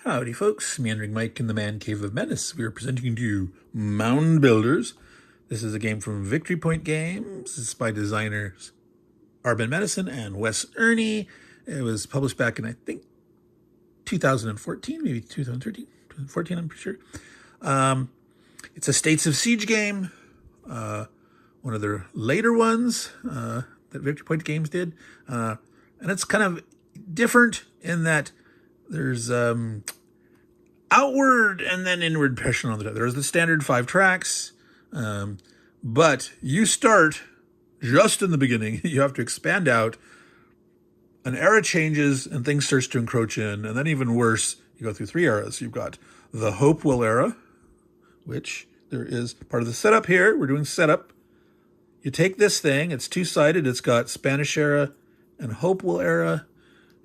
Howdy folks, Meandering Mike in the Man Cave of Menace. We are presenting to you Mound Builders. This is a game from Victory Point Games. It's by designers Madison and Erni. It was published back in, I think, 2014, maybe 2013, 2014, I'm pretty sure. It's a States of Siege game, one of their later ones that Victory Point Games did. And it's kind of different in that there's outward and then inward pressure on the top. There's the standard 5 tracks, but you start just in the beginning. You have to expand out. An era changes and things starts to encroach in, and then even worse, you go through 3 eras. You've got the Hopewell Era, which there is part of the setup here. We're doing setup. You take this thing, it's 2-sided. It's got Spanish Era and Hopewell Era.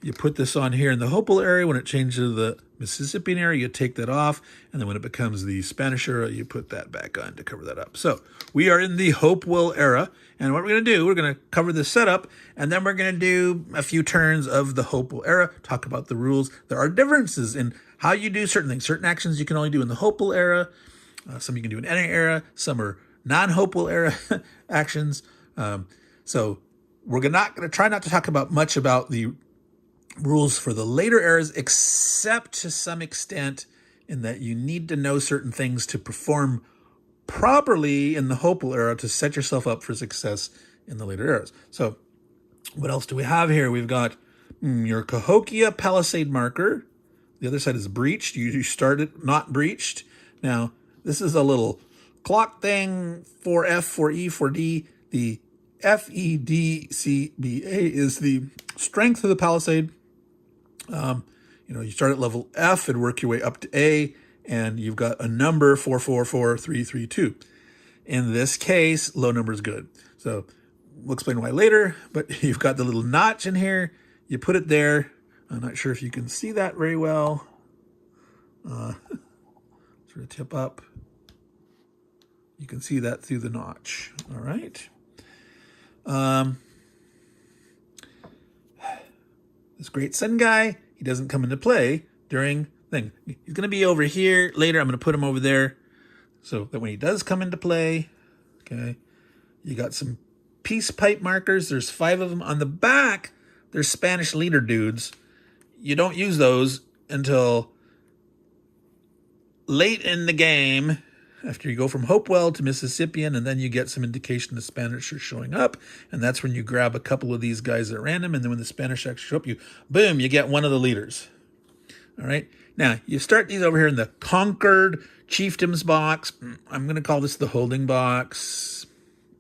You put this on here in the Hopewell Era. When it changes to the Mississippian Era, you take that off. And then when it becomes the Spanish Era, you put that back on to cover that up. So we are in the Hopewell Era. And what we're going to do, we're going to cover the setup. And then we're going to do a few turns of the Hopewell Era, talk about the rules. There are differences in how you do certain things. Certain actions you can only do in the Hopewell Era. Some you can do in any era. Some are non-Hopewell Era actions. So we're not going to try not to talk about much about the rules for the later eras, except to some extent in that you need to know certain things to perform properly in the Hopewell Era to set yourself up for success in the later eras. So what else do we have here? We've got your Cahokia Palisade marker. The other side is breached. You start it not breached. Now, this is a little clock thing, 4F, 4E, 4D. The FEDCBA is the strength of the palisade. You start at level F and work your way up to A, and you've got a number 444332. In this case, low number is good. So we'll explain why later, but you've got the little notch in here. You put it there. I'm not sure if you can see that very well. Sort of tip up. You can see that through the notch. All right. This great sun guy, he doesn't come into play during thing. He's going to be over here later. I'm going to put him over there so that when he does come into play, okay, you got some peace pipe markers. There's 5 of them. On the back, there's Spanish leader dudes. You don't use those until late in the game, after you go from Hopewell to Mississippian, and then you get some indication the Spanish are showing up, and that's when you grab a couple of these guys at random, and then when the Spanish actually show up, boom, you get one of the leaders. All right? Now, you start these over here in the Conquered Chieftains box. I'm going to call this the holding box.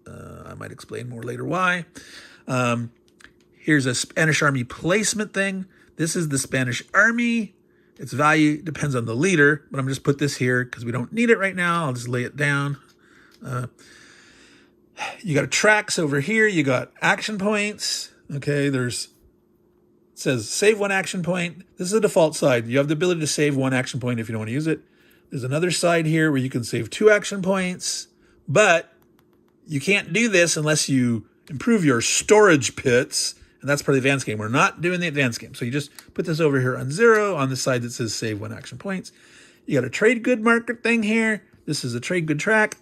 I might explain more later why. Here's a Spanish Army placement thing. This is the Spanish Army. Its value depends on the leader, but I'm just put this here because we don't need it right now. I'll just lay it down. You got tracks over here. You got action points. Okay, it says save 1 action point. This is a default side. You have the ability to save 1 action point if you don't want to use it. There's another side here where you can save 2 action points, but you can't do this unless you improve your storage pits. And that's part of the advanced game. We're not doing the advanced game. So you just put this over here on 0 on the side that says save 1 action points. You got a trade good marker thing here. This is a trade good track.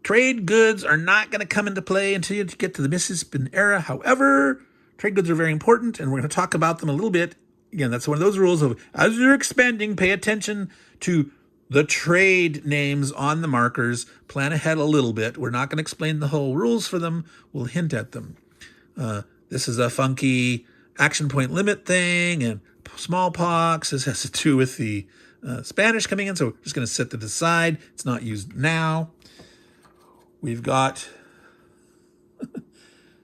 Trade goods are not going to come into play until you get to the Mississippian Era. However, trade goods are very important, and we're going to talk about them a little bit. Again, that's one of those rules of as you're expanding, pay attention to the trade names on the markers. Plan ahead a little bit. We're not going to explain the whole rules for them. We'll hint at them. This is a funky action point limit thing and smallpox. This has to do with the Spanish coming in, so we're just going to set that aside. It's not used now. We've got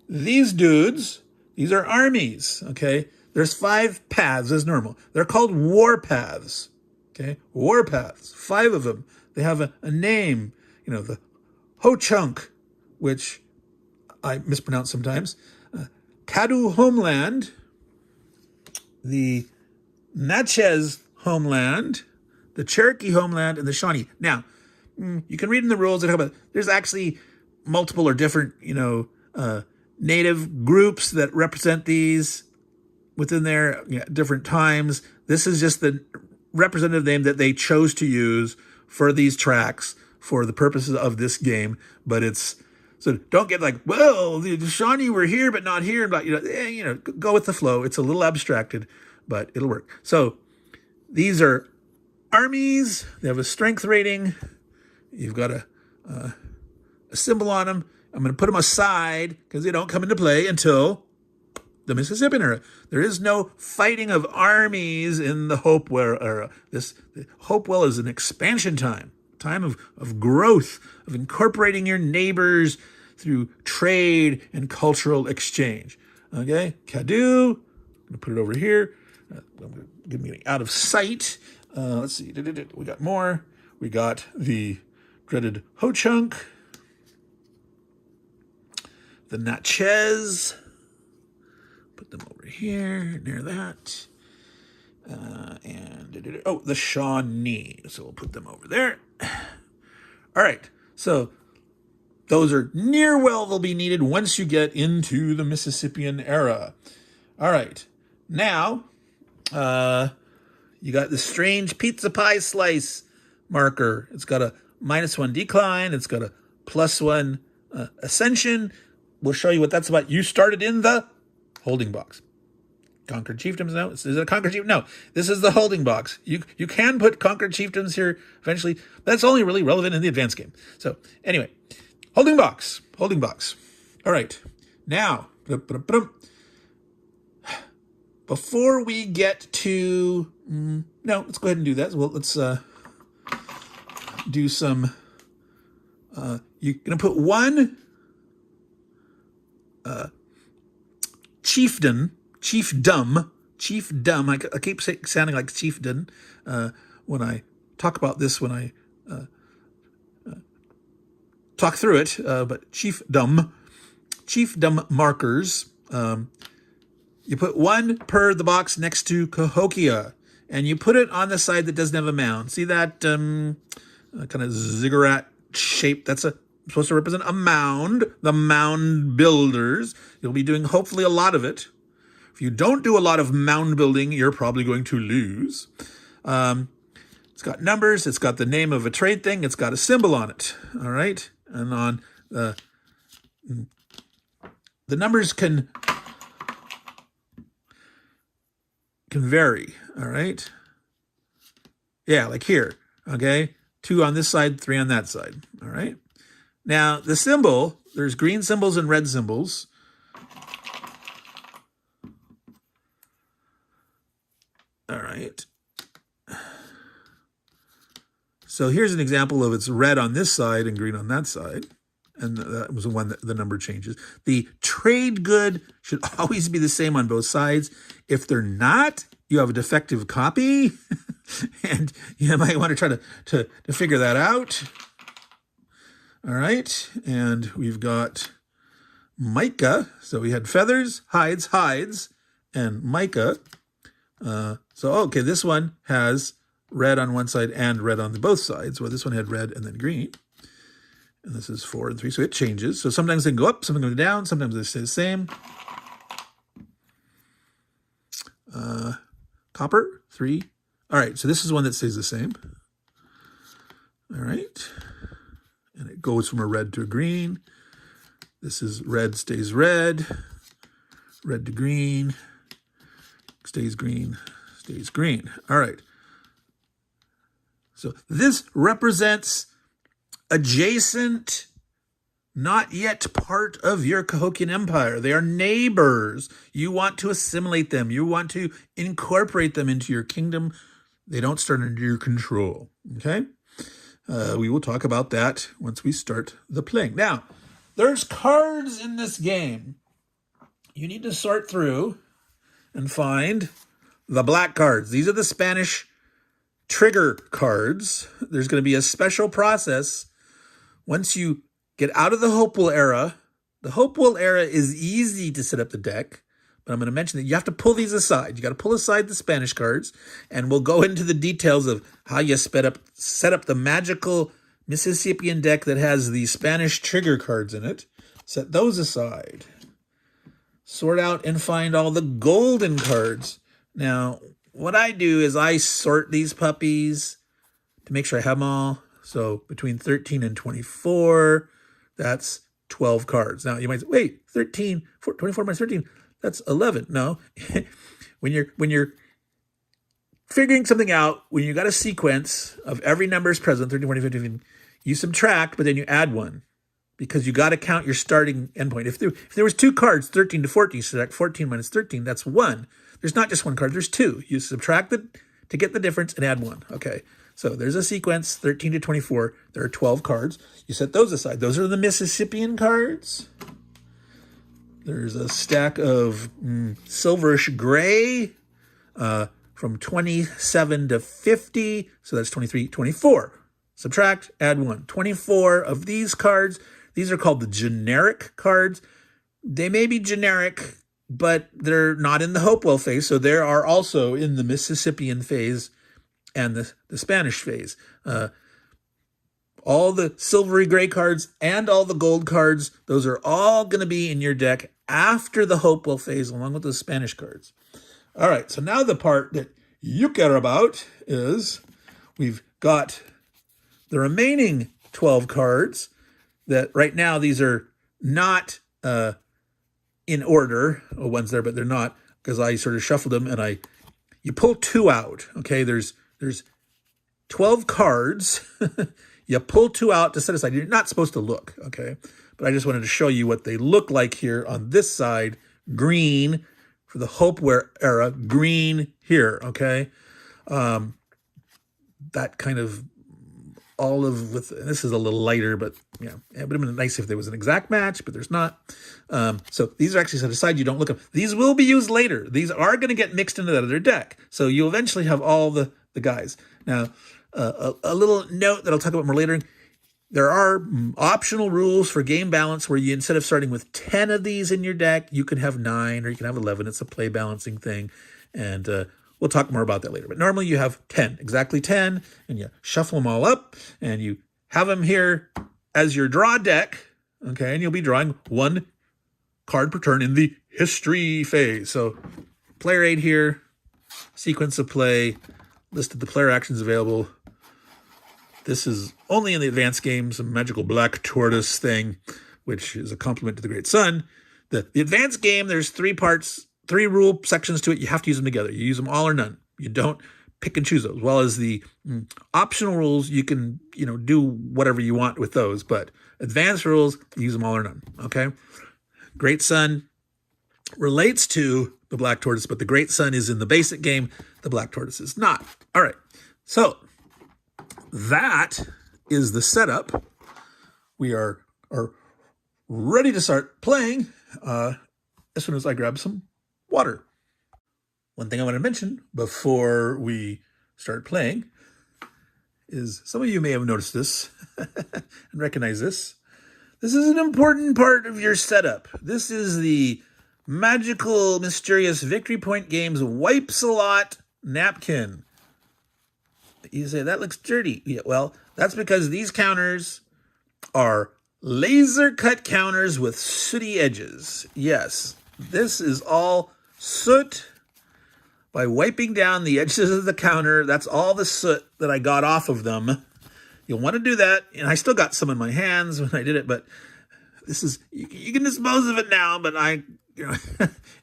these dudes. These are armies, okay? There's 5 paths as normal. They're called war paths, okay? War paths, 5 of them. They have a name, the Ho Chunk, which I mispronounce sometimes. Caddo Homeland, the Natchez Homeland, the Cherokee Homeland, and the Shawnee. Now, you can read in the rules that talk about there's actually multiple or different, native groups that represent these within their different times. This is just the representative name that they chose to use for these tracks for the purposes of this game, but it's, so don't get like, well, Sean, you were here but not here, but go with the flow. It's a little abstracted, but it'll work. So these are armies. They have a strength rating. You've got a symbol on them. I'm going to put them aside because they don't come into play until the Mississippian era. There is no fighting of armies in the Hopewell era. Hopewell is an expansion time of growth, of incorporating your neighbors through trade and cultural exchange. Okay, Caddo, I'm going to put it over here. I'm getting out of sight. Let's see, we got more. We got the dreaded Ho-Chunk, the Natchez. Put them over here, near that. And the Shawnee. So we'll put them over there. All right. So those are near well they'll be needed once you get into the Mississippian era. All right. Now, you got the strange pizza pie slice marker. It's got a -1 decline. It's got a +1 ascension. We'll show you what that's about. You started in the holding box. Conquered chiefdoms now? Is it a conquered chiefdom? No, this is the holding box. You can put conquered chiefdoms here eventually, but that's only really relevant in the advanced game. So anyway, holding box. All right, now, before we get to, no, let's go ahead and do that. Well, let's do some, you're going to put one chiefdom. I keep sounding like chieftain when I talk about this, when I talk through it, but chiefdom markers. You put one per the box next to Cahokia, and you put it on the side that doesn't have a mound. See that kind of ziggurat shape? That's supposed to represent a mound, the Mound Builders. You'll be doing hopefully a lot of it. If you don't do a lot of mound building, you're probably going to lose. It's got numbers. It's got the name of a trade thing. It's got a symbol on it. All right. And on the numbers can vary. All right. Yeah, like here. Okay. 2 on this side, 3 on that side. All right. Now, the symbol, there's green symbols and red symbols. All right. So here's an example of it's red on this side and green on that side. And that was the one that the number changes. The trade good should always be the same on both sides. If they're not, you have a defective copy. And you might want to try to figure that out. All right. And we've got mica. So we had feathers, hides, and mica. Okay, this one has red on one side and red on both sides. Well, this one had red and then green. And this is 4 and 3, so it changes. So sometimes they can go up, sometimes they go down, sometimes they stay the same. Copper, 3. All right, so this is one that stays the same. All right. And it goes from a red to a green. This is red stays red. Red to green. Stays green. Stays green. All right. So this represents adjacent, not yet part of your Cahokian Empire. They are neighbors. You want to assimilate them. You want to incorporate them into your kingdom. They don't start under your control. Okay? We will talk about that once we start the playing. Now, there's cards in this game. You need to sort through and find the black cards. These are the Spanish trigger cards. There's going to be a special process once you get out of the Hopewell era. The Hopewell era is easy to set up the deck, but I'm going to mention that you have to pull these aside. You got to pull aside the Spanish cards, and we'll go into the details of how you set up the magical Mississippian deck that has the Spanish trigger cards in it. Set those aside. Sort out and find all the golden cards. Now, what I do is I sort these puppies to make sure I have them all. So between 13 and 24, that's 12 cards. Now you might say, wait, 24 minus 13, that's 11. No, when you're figuring something out, when you got a sequence of every number is present, 13, 14, 15, you subtract, but then you add one because you got to count your starting endpoint. If there was two cards, 13 to 14, subtract 14 minus 13, that's one. There's not just one card, there's two. You subtract to get the difference and add one. Okay, so there's a sequence, 13 to 24. There are 12 cards. You set those aside. Those are the Mississippian cards. There's a stack of silverish gray from 27 to 50. So that's 23, 24. Subtract, add one. 24 of these cards. These are called the generic cards. They may be generic, but they're not in the Hopewell phase. So there are also in the Mississippian phase and the Spanish phase. All the silvery gray cards and all the gold cards, those are all going to be in your deck after the Hopewell phase, along with the Spanish cards. All right, so now the part that you care about is we've got the remaining 12 cards that right now these are not in order. Oh, one's there, but they're not because I sort of shuffled them and you pull two out. Okay, there's 12 cards. You pull two out to set aside. You're not supposed to look, okay? But I just wanted to show you what they look like here on this side. Green for the Hopewell Era, green here, okay? That kind of olive with, this is a little lighter, but yeah, it would have been nice if there was an exact match, but there's not. So these are actually set aside. You don't look up. These will be used later. These are going to get mixed into that other deck. So you'll eventually have all the guys. Now, a little note that I'll talk about more later. There are optional rules for game balance where you, instead of starting with 10 of these in your deck, you can have 9 or you can have 11. It's a play balancing thing. And we'll talk more about that later. But normally you have 10, exactly 10, and you shuffle them all up and you have them here as your draw deck. Okay, and you'll be drawing one card per turn in the history phase. So player aid here, sequence of play, listed the player actions available. This is only in the advanced game, some magical black tortoise thing, which is a compliment to the Great Sun. The advanced game, there's 3 parts, 3 rule sections to it. You have to use them together. You use them all or none. You don't pick and choose those. Well as the optional rules, you can, do whatever you want with those. But advanced rules, use them all or none. Okay. Great Sun relates to the black tortoise, but the Great Sun is in the basic game. The black tortoise is not. All right. So that is the setup. We are ready to start playing as soon as I grab some water. One thing I want to mention before we start playing is some of you may have noticed this and recognize this. This is an important part of your setup. This is the magical, mysterious Victory Point Games Wipe-A-Lot napkin. You say, that looks dirty. Yeah, well, that's because these counters are laser cut counters with sooty edges. Yes, this is all soot. By wiping down the edges of the counter, that's all the soot that I got off of them. You'll want to do that. And I still got some in my hands when I did it, but this is, you can dispose of it now, but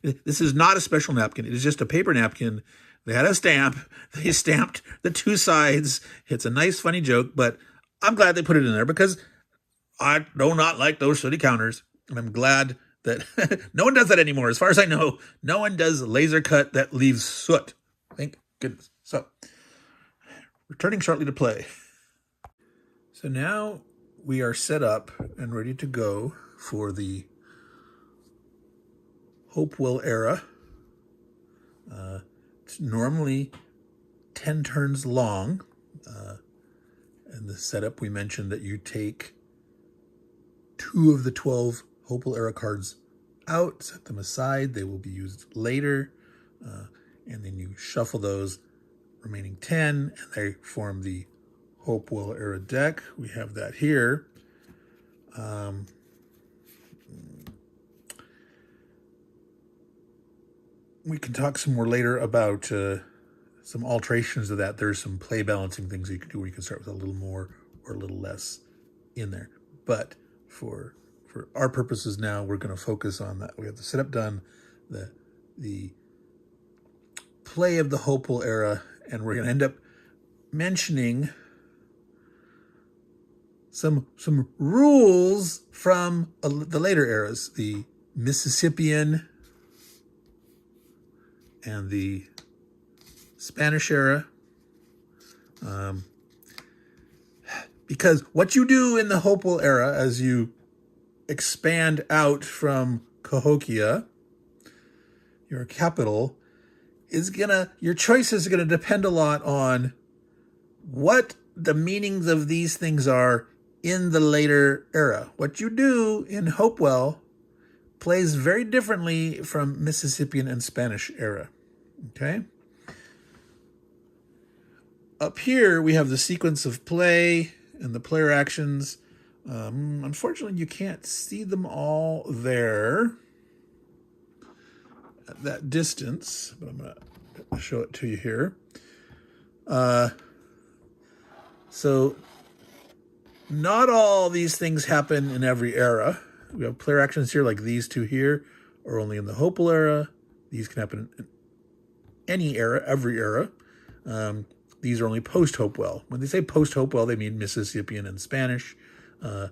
this is not a special napkin. It is just a paper napkin. They had a stamp. They stamped the 2 sides. It's a nice, funny joke, but I'm glad they put it in there because I do not like those sooty counters. And I'm glad that no one does that anymore. As far as I know, no one does laser cut that leaves soot. Thank goodness. So, returning shortly to play. So now we are set up and ready to go for the Hopewell Era. It's normally 10 turns long. And the setup, we mentioned that you take 2 of the 12 Hopewell Era cards out, set them aside. They will be used later. And then you shuffle those remaining 10, and they form the Hopewell Era deck. We have that here. We can talk some more later about some alterations to that. There's some play balancing things you can do where you can start with a little more or a little less in there. But for our purposes now, we're going to focus on that. We have the setup done, the play of the Hopewell era, and we're going to end up mentioning some rules from the later eras, the Mississippian and the Spanish era. Because what you do in the Hopewell era as you expand out from Cahokia, your capital, your choices are gonna depend a lot on what the meanings of these things are in the later era. What you do in Hopewell plays very differently from Mississippian and Spanish era, okay? Up here, we have the sequence of play and the player actions. Unfortunately, you can't see them all there at that distance, but I'm going to show it to you here. So not all these things happen in every era. We have player actions here, like these two here, are only in the Hopewell era. These can happen in any era, every era. These are only post-Hopewell. When they say post-Hopewell, they mean Mississippian and Spanish. There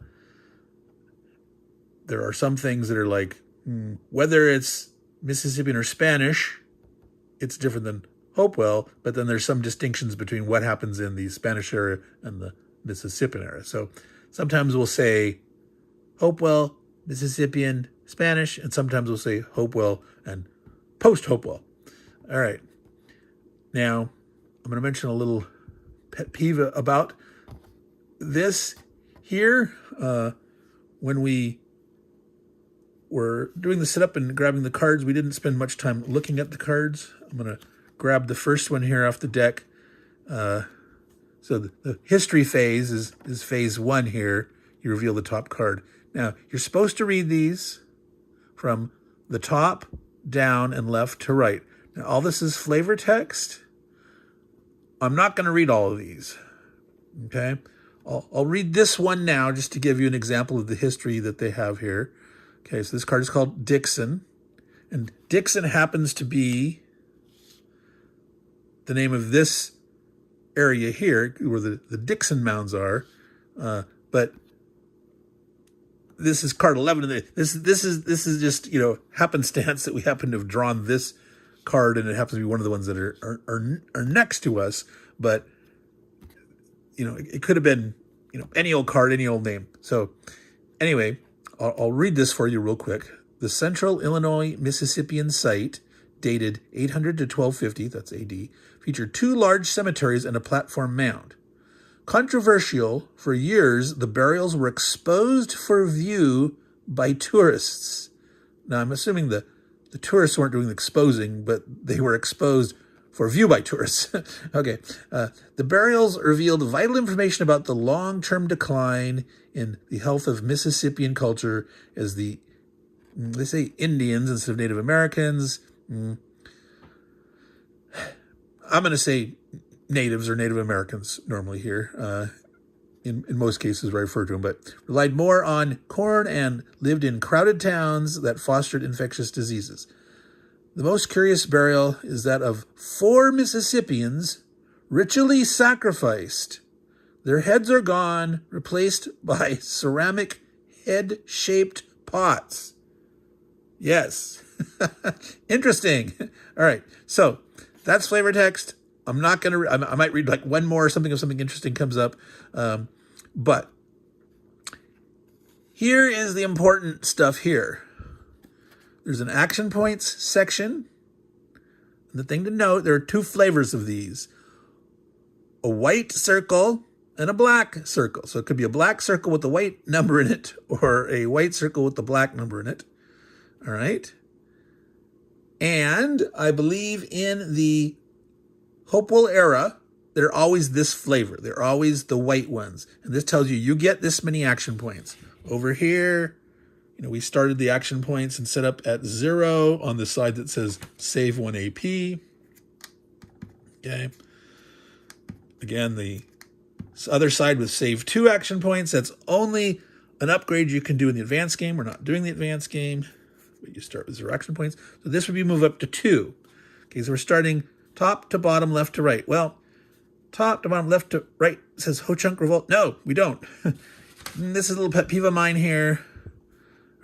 are some things that are like, whether it's Mississippian or Spanish, it's different than Hopewell, but then there's some distinctions between what happens in the Spanish era and the Mississippian era. So sometimes we'll say Hopewell, Mississippian, Spanish, and sometimes we'll say Hopewell and post-Hopewell. All right. Now, I'm going to mention a little pet peeve about this here. When we were doing the setup and grabbing the cards, we didn't spend much time looking at the cards. I'm going to grab the first one here off the deck. So the history phase is phase one here. You reveal the top card. Now, you're supposed to read these from the top, down, and left to right. Now, all this is flavor text. I'm not going to read all of these, okay? I'll read this one now just to give you an example of the history that they have here. Okay, so this card is called Dixon, and Dixon happens to be the name of this area here where the Dixon mounds are, but this is card 11. And this is just, happenstance that we happen to have drawn this card, and it happens to be one of the ones that are next to us, but it could have been any old card, any old name. So anyway, I'll read this for you real quick. The Central Illinois Mississippian site, dated 800 to 1250, that's AD, featured 2 large cemeteries and a platform mound. Controversial, for years the burials were exposed for view by tourists. Now I'm assuming the tourists weren't doing the exposing, but they were exposed for view by tourists. Okay. The burials revealed vital information about the long-term decline in the health of Mississippian culture as they say Indians instead of Native Americans. I'm going to say natives or Native Americans normally here. In most cases where I refer to them, but relied more on corn and lived in crowded towns that fostered infectious diseases. The most curious burial is that of 4 Mississippians ritually sacrificed. Their heads are gone, replaced by ceramic head-shaped pots. Yes. Interesting. All right. So that's flavor text. I'm not going to, I might read like one more or something if something interesting comes up. But here is the important stuff here. There's an action points section. And the thing to note, there are 2 flavors of these. A white circle and a black circle. So it could be a black circle with a white number in it or a white circle with the black number in it. All right. And I believe in the Hopewell era, they're always this flavor. They're always the white ones. And this tells you get this many action points. Over here, we started the action points and set up at 0 on the side that says save 1 AP. Okay. Again, the other side with save 2 action points. That's only an upgrade you can do in the advanced game. We're not doing the advanced game, but you start with 0 action points. So this would be move up to 2. Okay, so we're starting top to bottom, left to right. Well, top to bottom, left to right says Ho-Chunk Revolt. No, we don't. This is a little pet peeve of mine here.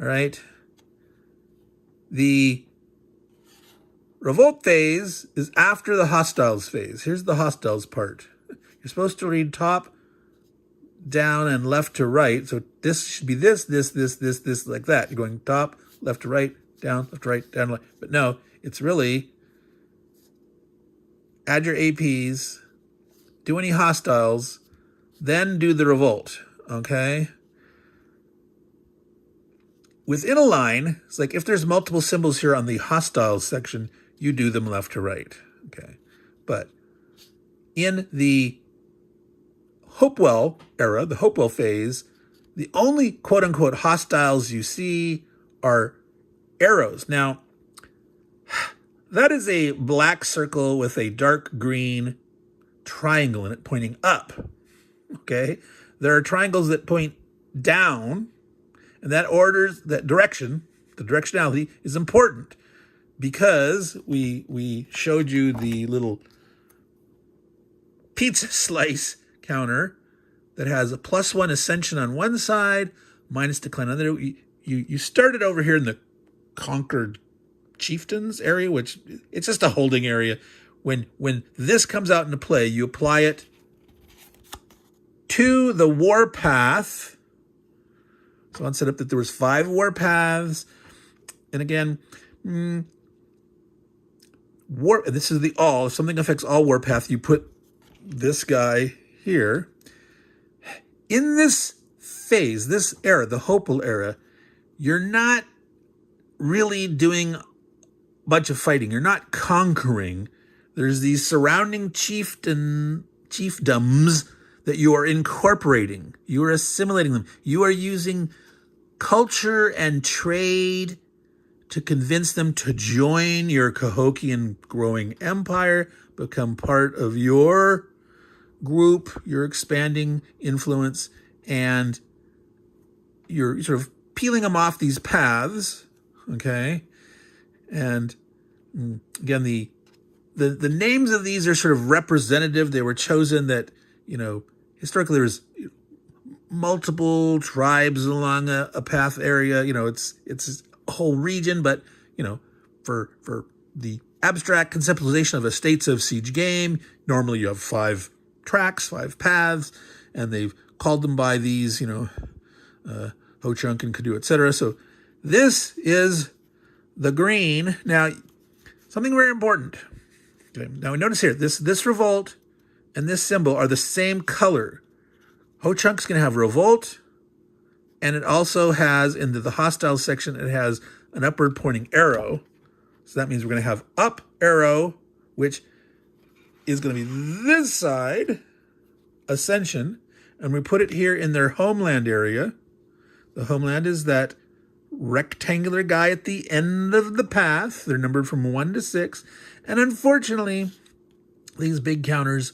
All right. The Revolt phase is after the Hostiles phase. Here's the Hostiles part. You're supposed to read top, down, and left to right. So this should be this, like that. You're going top, left to right, down, left to right, down, left. But no, it's really add your APs, do any Hostiles, then do the Revolt, okay? Within a line, it's like if there's multiple symbols here on the Hostiles section, you do them left to right, okay? But in the Hopewell era, the Hopewell phase, the only quote-unquote hostiles you see are arrows. Now, that is a black circle with a dark green triangle in it pointing up, okay? There are triangles that point down, and that direction, the directionality is important because we showed you the little pizza slice counter that has a +1 ascension on one side, minus decline on the other. You started over here in the conquered chieftains area, which it's just a holding area. When this comes out into play, you apply it to the warpath. So on set up that there was 5 warpaths, and again, this is the all. If something affects all warpath, you put this guy here. In this phase, this era, the Hopewell era, you're not really doing a bunch of fighting. You're not conquering. There's these surrounding chiefdoms that you are incorporating. You are assimilating them. You are using culture and trade to convince them to join your Cahokian growing empire, become part of your group, your expanding influence, and you're sort of peeling them off these paths, okay? And again, the names of these are sort of representative. They were chosen that, historically there was multiple tribes along a path area. It's a whole region, but, for the abstract conceptualization of a States of Siege game, normally you have 5 tracks, 5 paths, and they've called them by these, Ho-Chunk and Kadu, etc. So this is the green. Now, something very important. Okay, now notice here, this revolt and this symbol are the same color. Ho-Chunk's going to have revolt, and it also has, in the hostile section, it has an upward pointing arrow. So that means we're going to have up arrow, which is going to be this side, ascension, and we put it here in their homeland area. The homeland is that rectangular guy at the end of the path. They're numbered from 1 to 6. And unfortunately, these big counters,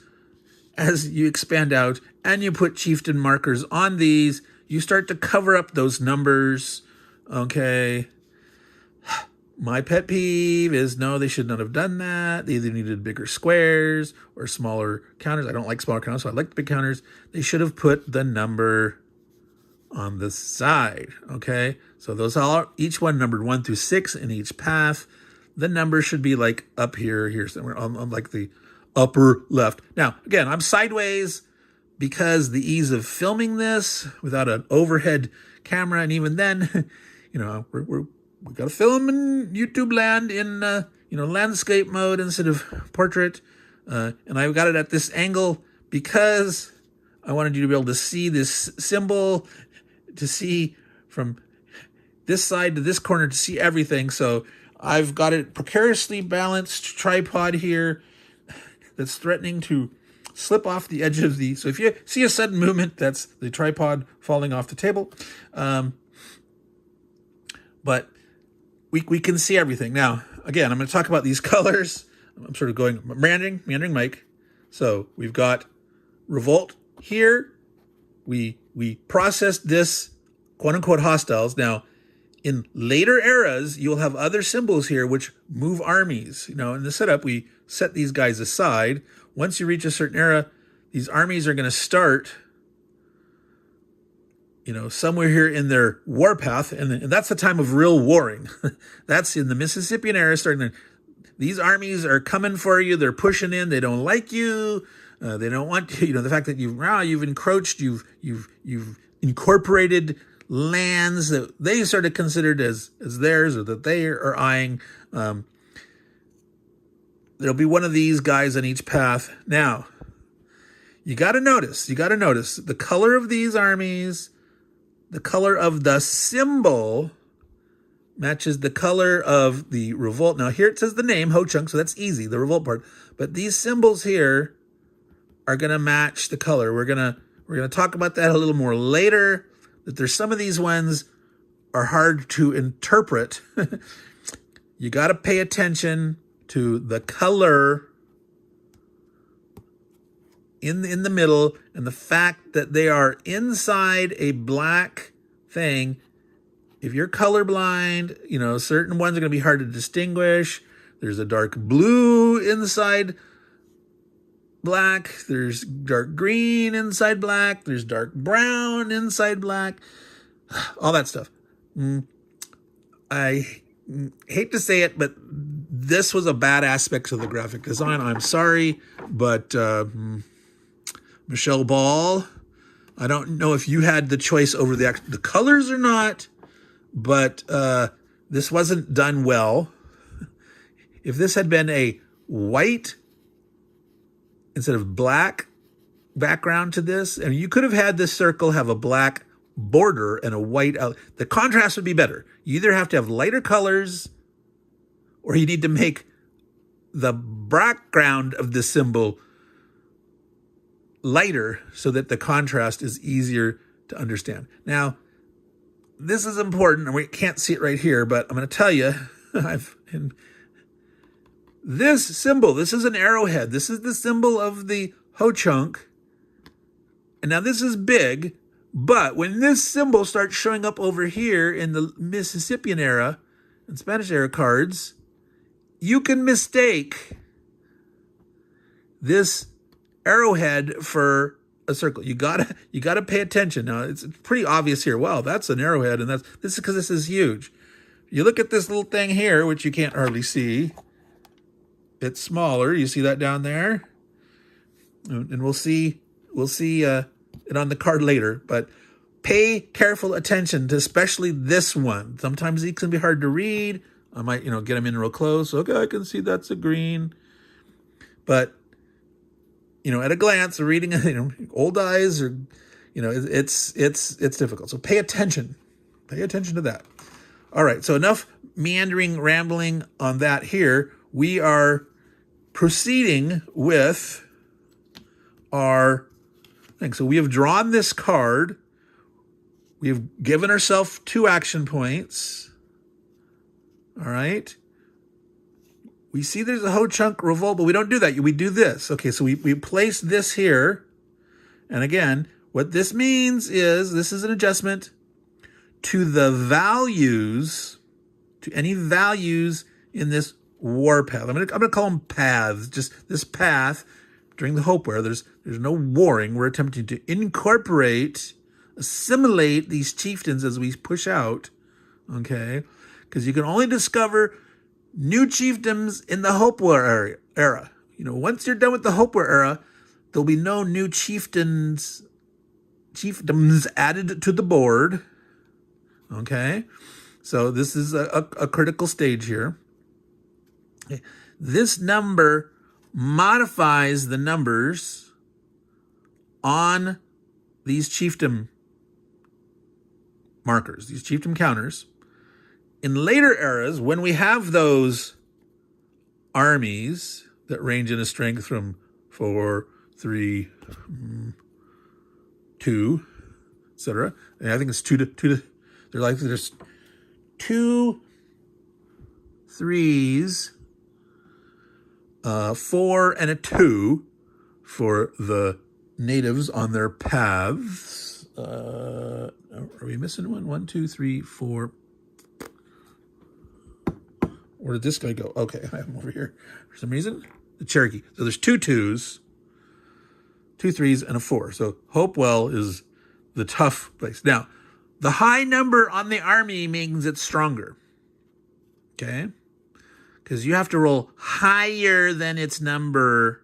as you expand out and you put chieftain markers on these, you start to cover up those numbers, okay? My pet peeve is, no, they should not have done that. They either needed bigger squares or smaller counters. I don't like smaller counters, so I like the big counters. They should have put the number on the side, okay? So those are each one numbered 1 through 6 in each path. The number should be like up here somewhere on like the upper left. Now, again, I'm sideways because the ease of filming this without an overhead camera, and even then, we got to film in YouTube land in landscape mode instead of portrait, and I got it at this angle because I wanted you to be able to see this symbol, to see from this side to this corner, to see everything. So I've got it precariously balanced tripod here that's threatening to slip off the edge of the, so if you see a sudden movement, that's the tripod falling off the table. But we can see everything. Now, again, I'm going to talk about these colors. I'm sort of going meandering Mike. So we've got revolt here. We processed this quote unquote hostiles. Now, in later eras, you'll have other symbols here which move armies. You know, in the setup, we set these guys aside. Once you reach a certain era, these armies are going to start, you know, somewhere here in their warpath, and that's the time of real warring. That's in the Mississippian era starting. These armies are coming for you. They're pushing in. They don't like you. They don't want you know the fact that you've encroached. You've incorporated lands that they sort of considered as theirs, or that they are eyeing. There'll be one of these guys on each path. Now, you got to notice the color of these armies. The color of the symbol matches the color of the revolt. Now here it says the name, Ho Chunk, so that's easy, the revolt part. But these symbols here are going to match the color. We're going to talk about that a little more later, that there's some of these ones are hard to interpret. You got to pay attention to the color in the middle, and the fact that they are inside a black thing. If you're colorblind, you know, certain ones are going to be hard to distinguish. There's a dark blue inside black. There's dark green inside black. There's dark brown inside black. All that stuff. I hate to say it, but this was a bad aspect of the graphic design. I'm sorry, but Michelle Ball, I don't know if you had the choice over the colors or not, but this wasn't done well. If this had been a white instead of black background to this, and you could have had this circle have a black border and a white out, the contrast would be better. You either have to have lighter colors, or you need to make the background of the symbol lighter so that the contrast is easier to understand. Now, this is important, and we can't see it right here, but I'm going to tell you, this symbol, this is an arrowhead. This is the symbol of the Ho Chunk. And now this is big, but when this symbol starts showing up over here in the Mississippian era and Spanish era cards, you can mistake this arrowhead for a circle. You gotta pay attention. Now it's pretty obvious here. Wow, that's an arrowhead, and this is because this is huge. You look at this little thing here, which you can't hardly see. It's smaller. You see that down there, and we'll see it on the card later. But pay careful attention to especially this one. Sometimes these can be hard to read. I might get them in real close. Okay, I can see that's a green, but at a glance, reading, old eyes, or, it's difficult. So pay attention. Pay attention to that. All right. So enough meandering, rambling on that here. We are proceeding with our thing. So we have drawn this card. We have given ourselves 2 action points. All right. We see there's a Ho Chunk revolt, but we don't do that. We do this. Okay, so we place this here. And again, what this means is this is an adjustment to the values, to any values in this warpath. I'm gonna call them paths. Just this path during the Hopewell Era. There's no warring. We're attempting to incorporate, assimilate these chieftains as we push out. Okay, because you can only discover new chiefdoms in the Hopewell Era. Once you're done with the Hopewell Era, there'll be no new chiefdoms added to the board. Okay, so this is a critical stage here. This number modifies the numbers on these chiefdom markers, these chiefdom counters. In later eras, when we have those armies that range in a strength from 4, 3, 2, etc., and I think it's 2 to there's 2 3s 4 and a 2 for the natives on their paths. Are we missing one? 1, 2, 3, 4. Where did this guy go? Okay, I have him over here for some reason. The Cherokee. So there's 2 2s, 2 3s, and a 4. So Hopewell is the tough place. Now, the high number on the Army means it's stronger. Okay? Because you have to roll higher than its number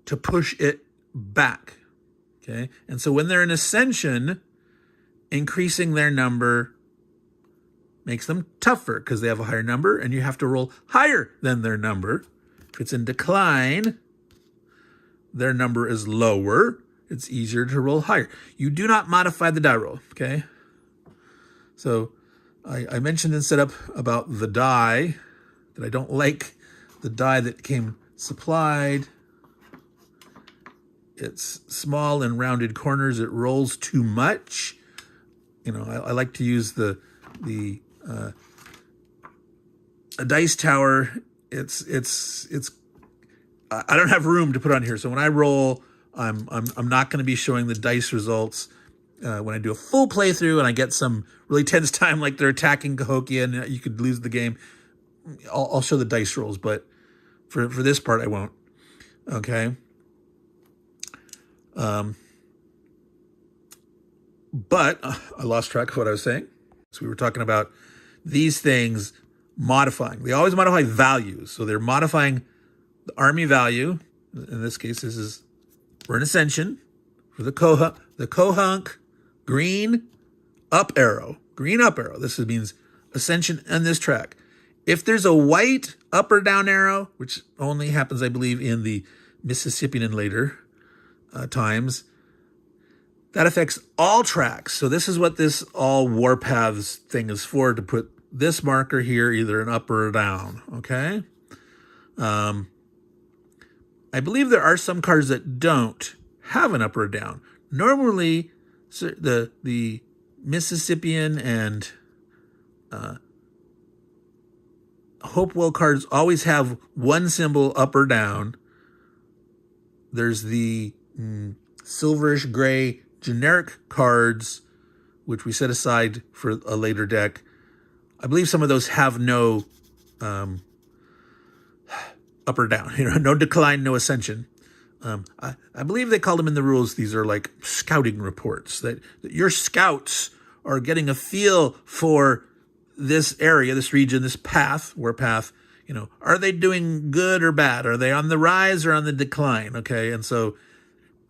to push it back. Okay? And so when they're in ascension, increasing their number makes them tougher because they have a higher number, and you have to roll higher than their number. If it's in decline, their number is lower. It's easier to roll higher. You do not modify the die roll, okay? So I mentioned in setup about the die, that I don't like the die that came supplied. It's small and rounded corners. It rolls too much. You know, I like to use a dice tower. It's I don't have room to put on here. So when I roll, I'm not going to be showing the dice results. When I do a full playthrough and I get some really tense time, like they're attacking Cahokia and you could lose the game, I'll show the dice rolls. But for this part, I won't. Okay. But I lost track of what I was saying. So we were talking about these things modifying. They always modify values. So they're modifying the Army value. In this case, we're in ascension for the Cohunk green up arrow. Green up arrow. This means ascension on this track. If there's a white up or down arrow, which only happens, I believe, in the Mississippian and later times, that affects all tracks. So this is what this all warpaths thing is for, to put this marker here, either an up or a down, okay? I believe there are some cards that don't have an up or a down. Normally, the Mississippian and Hopewell cards always have one symbol up or down. There's the silverish gray generic cards, which we set aside for a later deck. I believe some of those have no up or down, no decline, no ascension. I believe they call them in the rules, these are like scouting reports, that your scouts are getting a feel for this area, this region, this path, warpath. Are they doing good or bad? Are they on the rise or on the decline? Okay, and so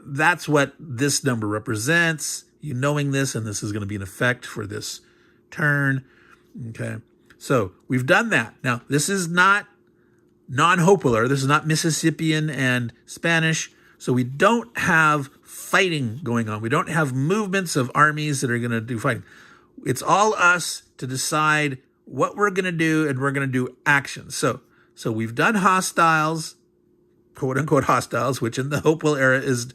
that's what this number represents. You knowing this, and this is going to be an effect for this turn. Okay, so we've done that. Now, this is not non-Hopewell Era. This is not Mississippian and Spanish. So we don't have fighting going on. We don't have movements of armies that are going to do fighting. It's all us to decide what we're going to do, and we're going to do actions. So we've done hostiles, quote unquote hostiles, which in the Hopewell Era is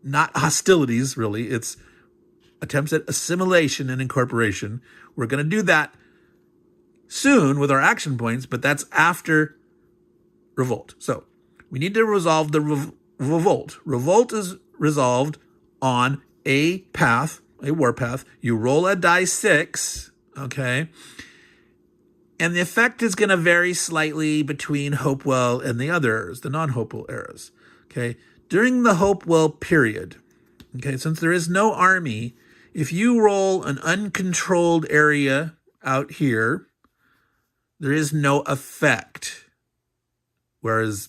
not hostilities, really. It's attempts at assimilation and incorporation. We're going to do that soon with our action points, but that's after revolt. So we need to resolve the revolt. Revolt is resolved on a path, a warpath. You roll a die 6, okay? And the effect is going to vary slightly between Hopewell and the others, the non-Hopewell eras, okay? During the Hopewell period, okay, since there is no army, if you roll an uncontrolled area out here, there is no effect. Whereas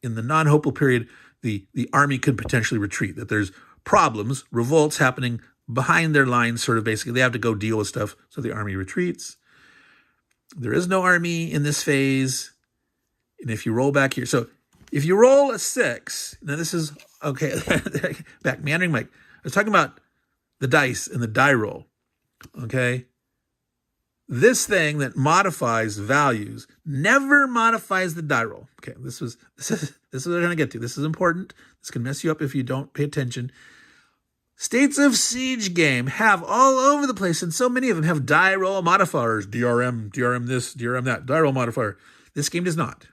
in the non-Hopewell period, the army could potentially retreat, that there's problems, revolts happening behind their lines, sort of basically. They have to go deal with stuff, so the army retreats. There is no army in this phase. And if you roll back here, so if you roll a 6, now this is, okay, back, Meandering Mike. I was talking about the dice and the die roll, okay? This thing that modifies values never modifies the die roll. Okay, this is what I'm going to get to. This is important. This can mess you up if you don't pay attention. States of Siege game have all over the place, and so many of them have die roll modifiers. DRM this, DRM that, die roll modifier. This game does not.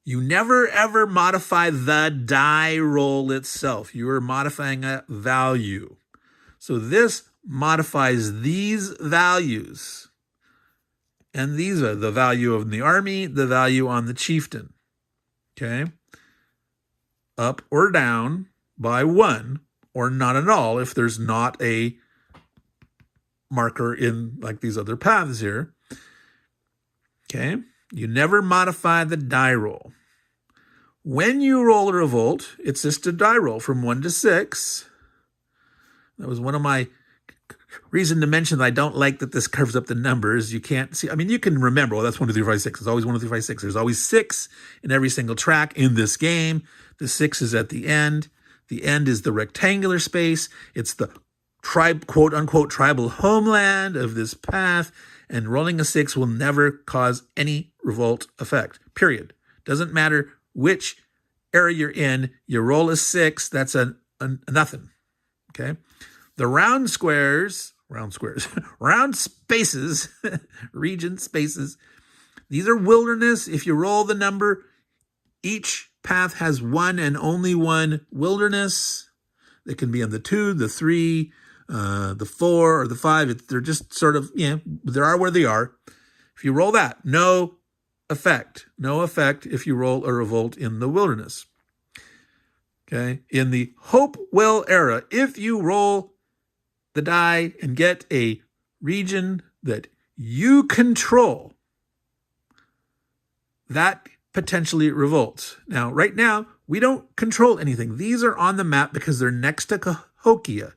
You never ever modify the die roll itself. You are modifying a value. So this modifies these values. And these are the value of the army, the value on the chieftain. Okay? Up or down by 1, or not at all if there's not a marker in like these other paths here. Okay? You never modify the die roll. When you roll a revolt, it's just a die roll from 1 to 6. That was one of my reason to mention that I don't like that this curves up the numbers. You can't see. I mean, you can remember, well, that's 1, 2, 3, 4, 5, 6. It's always 1, 2, 3, 5, 6. There's always 6 in every single track in this game. The 6 is at the end. The end is the rectangular space. It's the quote unquote tribal homeland of this path. And rolling a 6 will never cause any revolt effect, period. Doesn't matter which area you're in, you roll a 6, that's a nothing, okay? The round spaces, region spaces, these are wilderness. If you roll the number, each path has one and only one wilderness. They can be on the 2, the 3, the 4, or the 5. They're just sort of, they are where they are. If you roll that, no effect. No effect if you roll a revolt in the wilderness. Okay? In the Hopewell Era, if you roll the die and get a region that you control, that potentially revolts. Now, right now, we don't control anything. These are on the map because they're next to Cahokia.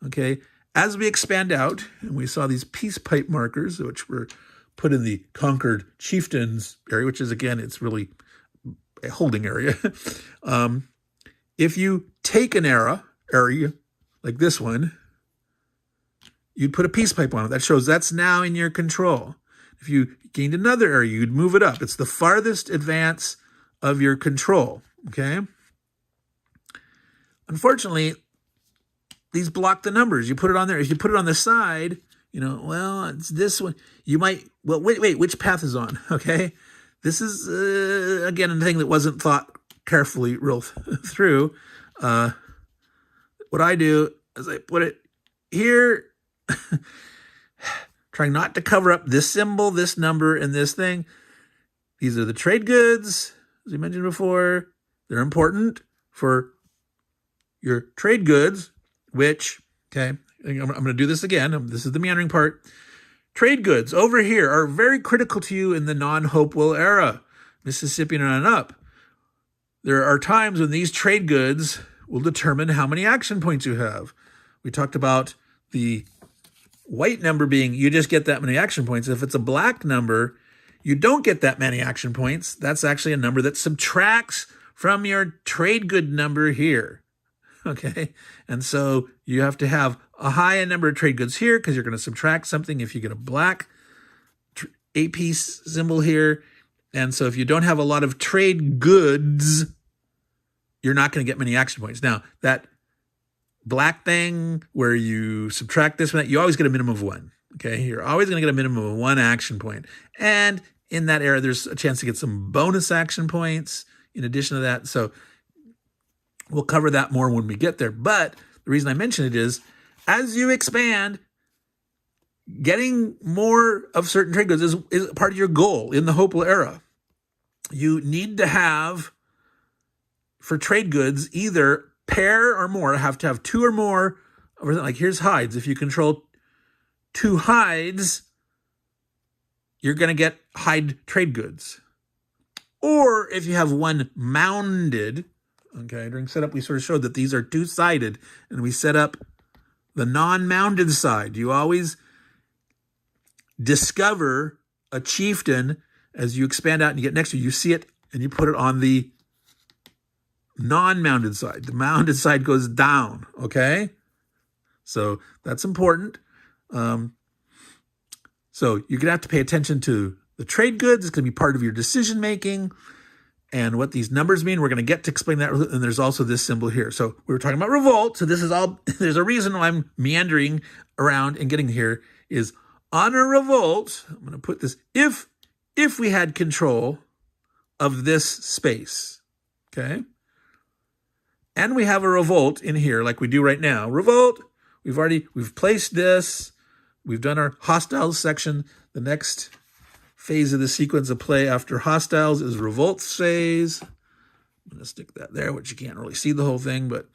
Okay? As we expand out, and we saw these peace pipe markers, which were put in the conquered chieftains area, which is, again, it's really a holding area. If you take an area like this one, you'd put a peace pipe on it. That shows that's now in your control. If you gained another area, you'd move it up. It's the farthest advance of your control, okay? Unfortunately, these block the numbers. You put it on there. If you put it on the side, well, it's this one. You might, well, wait, which path is on, okay? This is, again, a thing that wasn't thought carefully real through. What I do is I put it here, trying not to cover up this symbol, this number, and this thing. These are the trade goods, as we mentioned before. They're important for your trade goods, which, okay, I'm going to do this again. This is the meandering part. Trade goods over here are very critical to you in the non-Hopewell era, Mississippian and on up. There are times when these trade goods will determine how many action points you have. We talked about the white number being you just get that many action points. If it's a black number, you don't get that many action points. That's actually a number that subtracts from your trade good number here. Okay, and so you have to have a high number of trade goods here because you're going to subtract something if you get a black eight-piece symbol here. And so if you don't have a lot of trade goods, you're not going to get many action points. Now, that black thing where you subtract this one, you always get a minimum of 1. Okay, you're always going to get a minimum of 1 action point. And in that area, there's a chance to get some bonus action points in addition to that. So we'll cover that more when we get there. But the reason I mention it is, as you expand, getting more of certain trade goods is part of your goal in the Hopewell era. You need to have, for trade goods, either pair or more, have to have 2 or more. Like here's hides. If you control 2 hides, you're going to get hide trade goods. Or if you have 1 mounded, okay, during setup we sort of showed that these are 2-sided, and we set up the non-mounded side. You always discover a chieftain as you expand out and you get next to it. You see it and you put it on the non-mounded side. The mounded side goes down, okay? So that's important. So you're going to have to pay attention to the trade goods. It's going to be part of your decision making. And what these numbers mean, we're going to get to explain that. And there's also this symbol here. So we were talking about revolt. So this is all, there's a reason why I'm meandering around and getting here is on a revolt. I'm going to put this, if we had control of this space, okay? And we have a revolt in here like we do right now. Revolt, we've placed this. We've done our hostiles section. The next phase of the sequence of play after hostiles is revolt phase. I'm going to stick that there, which you can't really see the whole thing, but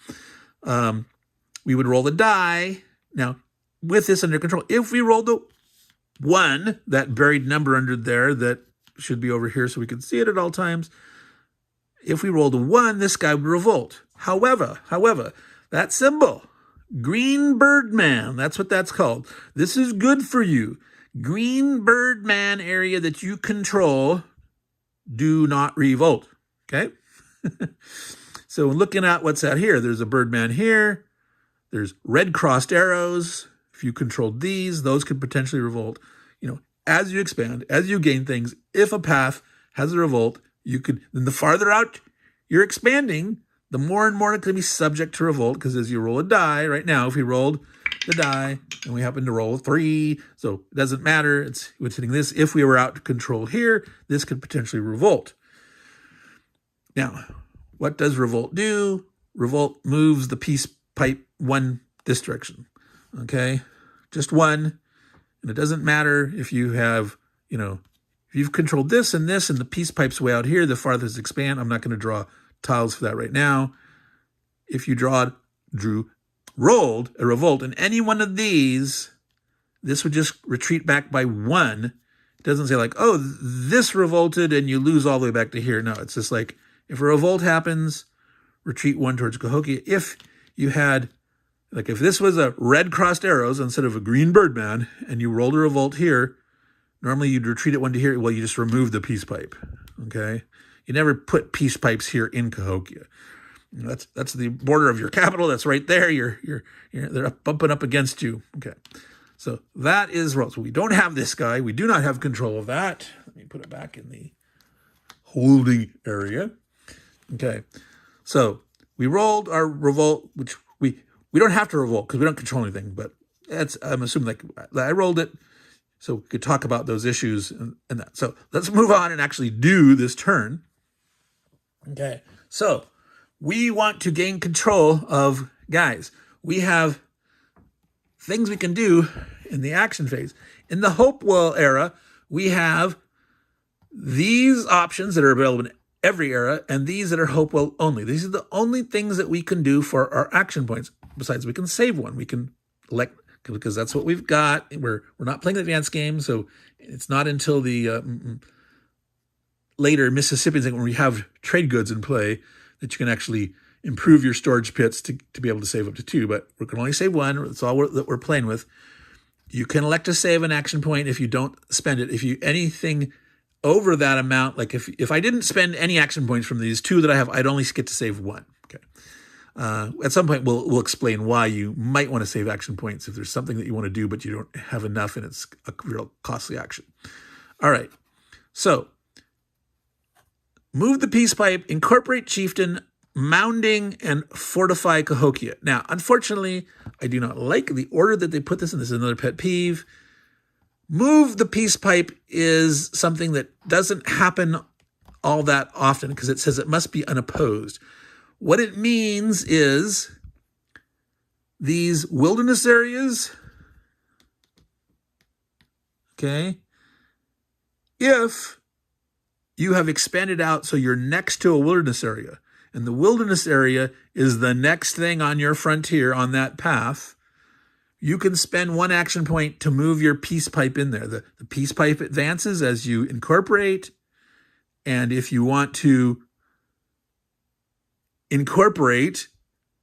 we would roll the die. Now, with this under control, if we rolled the 1, that buried number under there that should be over here so we can see it at all times, if we rolled a 1, this guy would revolt. However, that symbol, Green Birdman, that's what that's called. This is good for you. Green Birdman area that you control, do not revolt, okay? So looking at what's out here, there's a Birdman here. There's red crossed arrows. If you controlled these, those could potentially revolt. You know, as you expand, as you gain things, if a path has a revolt, you could, then the farther out you're expanding, the more and more it's going to be subject to revolt, because as you roll a die, right now, if we rolled the die and we happen to roll 3, so it doesn't matter, it's hitting this. If we were out to control here, this could potentially revolt. Now, what does revolt do? Revolt moves the peace pipe 1 this direction, okay? Just 1, and it doesn't matter if you have, you know, if you've controlled this and the peace pipe's way out here, the farthest expand. I'm not going to draw tiles for that right now. If you rolled a revolt in any one of these, this would just retreat back by 1. It doesn't say like, oh, this revolted and you lose all the way back to here. No, it's just like, if a revolt happens, retreat 1 towards Cahokia. If you had, like if this was a red crossed arrows instead of a green Birdman and you rolled a revolt here, normally you'd retreat it 1 to here. Well, you just remove the peace pipe, okay? You never put peace pipes here in Cahokia. You know, that's the border of your capital. That's right there. They're bumping up against you. Okay, so that is roll. So we don't have this guy. We do not have control of that. Let me put it back in the holding area. Okay, so we rolled our revolt, which we don't have to revolt because we don't control anything. But I'm assuming like I rolled it, so we could talk about those issues and that. So let's move on and actually do this turn. Okay, so we want to gain control of, guys, we have things we can do in the action phase. In the Hopewell era, we have these options that are available in every era and these that are Hopewell only. These are the only things that we can do for our action points. Besides, we can save one. We can elect, because that's what we've got. We're not playing the advanced game, so it's not until the later Mississippian thing when we have trade goods in play that you can actually improve your storage pits to be able to save up to 2, but we can only save 1. That's all that we're playing with. You can elect to save an action point if you don't spend it. If you anything over that amount, like if I didn't spend any action points from these 2 that I have, I'd only get to save 1. Okay. At some point, we'll explain why you might want to save action points if there's something that you want to do, but you don't have enough and it's a real costly action. All right. So move the peace pipe, incorporate chieftain, mounding, and fortify Cahokia. Now, unfortunately, I do not like the order that they put this in. This is another pet peeve. Move the peace pipe is something that doesn't happen all that often because it says it must be unopposed. What it means is these wilderness areas, okay, if you have expanded out so you're next to a wilderness area, and the wilderness area is the next thing on your frontier on that path, you can spend 1 action point to move your peace pipe in there. The peace pipe advances as you incorporate, and if you want to incorporate,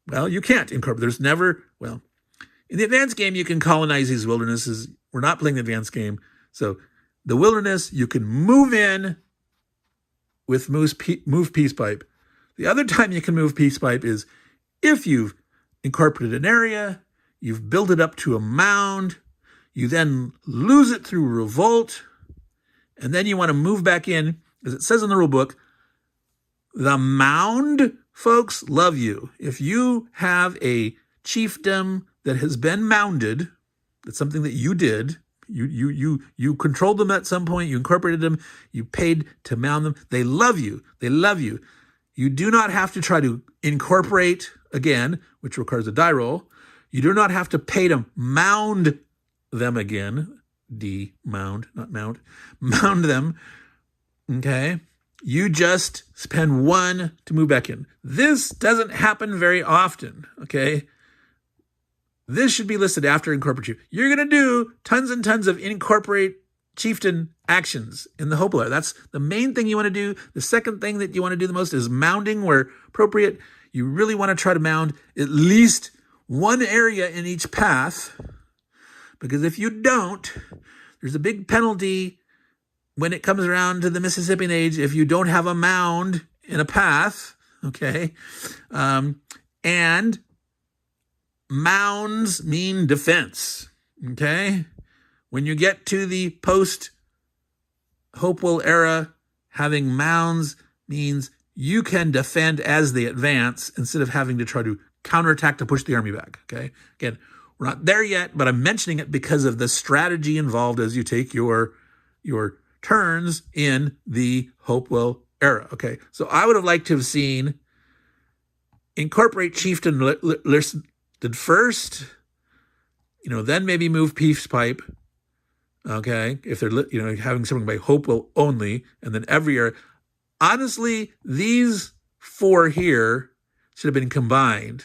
well, you can't incorporate. There's never, well, in the advanced game, you can colonize these wildernesses. We're not playing the advanced game. So the wilderness, you can move in with move peace pipe. The other time you can move peace pipe is if you've incorporated an area, you've built it up to a mound, you then lose it through revolt, and then you want to move back in, as it says in the rule book, the mound folks love you. If you have a chiefdom that has been mounded, that's something that you did, You controlled them at some point. You incorporated them. You paid to mound them. They love you. They love you. You do not have to try to incorporate again, which requires a die roll. You do not have to pay to mound them again. Mound, not mount. Mound them. Okay. You just spend 1 to move back in. This doesn't happen very often. Okay. This should be listed after incorporate chief. You're going to do tons and tons of incorporate chieftain actions in the Hopewell Era. That's the main thing you want to do. The second thing that you want to do the most is mounding where appropriate. You really want to try to mound at least one area in each path, because if you don't, there's a big penalty when it comes around to the Mississippian age if you don't have a mound in a path, okay? And mounds mean defense, okay? When you get to the post-Hopewell era, having mounds means you can defend as they advance instead of having to try to counterattack to push the army back, okay? Again, we're not there yet, but I'm mentioning it because of the strategy involved as you take your turns in the Hopewell era, okay? So I would have liked to have seen incorporate chieftain listed first, then maybe move peace pipe, okay? If they're, having something by Hopewell only, and then every year. Honestly, these 4 here should have been combined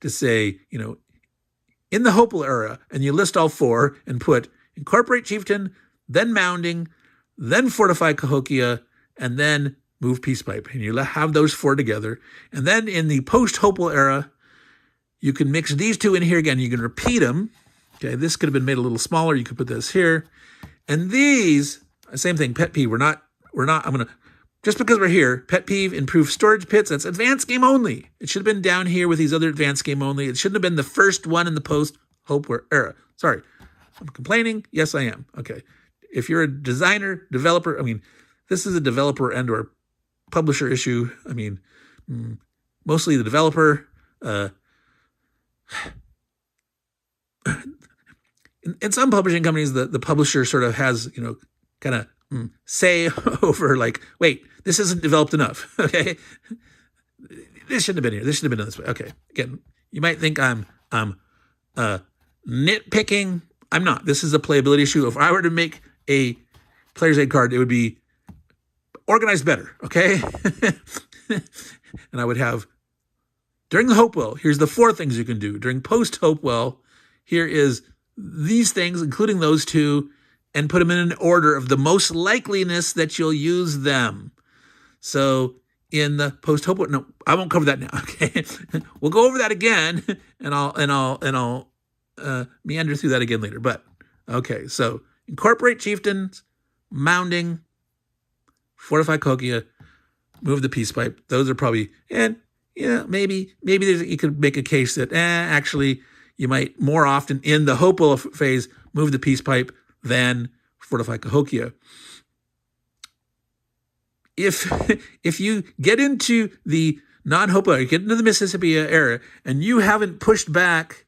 to say, in the Hopewell era, and you list all 4 and put incorporate chieftain, then mounding, then fortify Cahokia, and then move peace pipe. And you have those 4 together. And then in the post-Hopewell era, you can mix these 2 in here again. You can repeat them. Okay, this could have been made a little smaller. You could put this here. And these, same thing, pet peeve. Just because we're here, pet peeve, improve storage pits, that's advanced game only. It should have been down here with these other advanced game only. It shouldn't have been the first one in the post-Hopewell era. Sorry, I'm complaining. Yes, I am. Okay. If you're a designer, developer, this is a developer and or publisher issue. Mostly the developer. In some publishing companies, the publisher sort of has, kind of say over wait, this isn't developed enough, okay? This shouldn't have been here. This should have been done this way. Okay, again, you might think I'm nitpicking. I'm not. This is a playability issue. If I were to make a player's aid card, it would be organized better, okay? And I would have, during the Hopewell, here's the 4 things you can do. During post-Hopewell, here is these things, including those 2, and put them in an order of the most likeliness that you'll use them. So in the post-Hopewell, no, I won't cover that now. Okay, we'll go over that again, and I'll meander through that again later. But okay, so incorporate chieftains, mounding, fortify Cahokia, move the peace pipe. Those are probably, and maybe you could make a case that actually you might more often in the Hopewell phase move the peace pipe than fortify Cahokia. If you get into the non-Hopewell, you get into the Mississippi era, and you haven't pushed back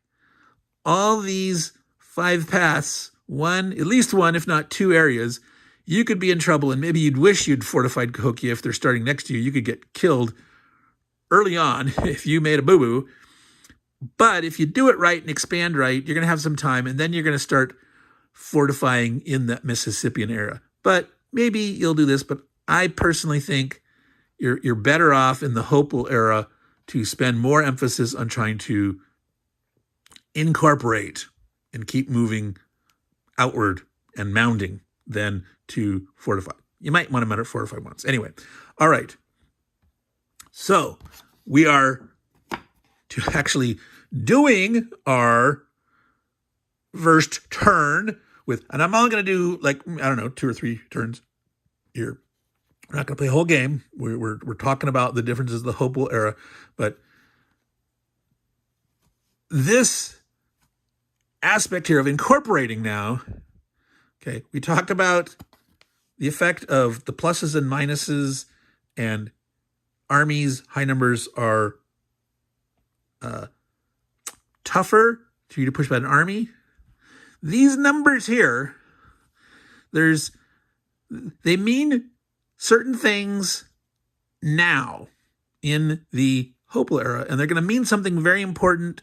all these 5 paths, at least one, if not 2 areas, you could be in trouble, and maybe you'd wish you'd fortified Cahokia if they're starting next to you. You could get killed early on if you made a boo-boo. But if you do it right and expand right, you're going to have some time, and then you're going to start fortifying in that Mississippian era. But maybe you'll do this, but I personally think you're better off in the Hopewell era to spend more emphasis on trying to incorporate and keep moving outward and mounding than to fortify. You might want to fortify once. Anyway, all right. So we are to actually doing our first turn and I'm only going to do 2 or 3 turns here. We're not going to play a whole game. We're talking about the differences of the Hopewell era, but this aspect here of incorporating now, okay, we talked about the effect of the pluses and minuses, and armies, high numbers are tougher for you to push back an army. these numbers here, they mean certain things now in the Hopewell era, and they're going to mean something very important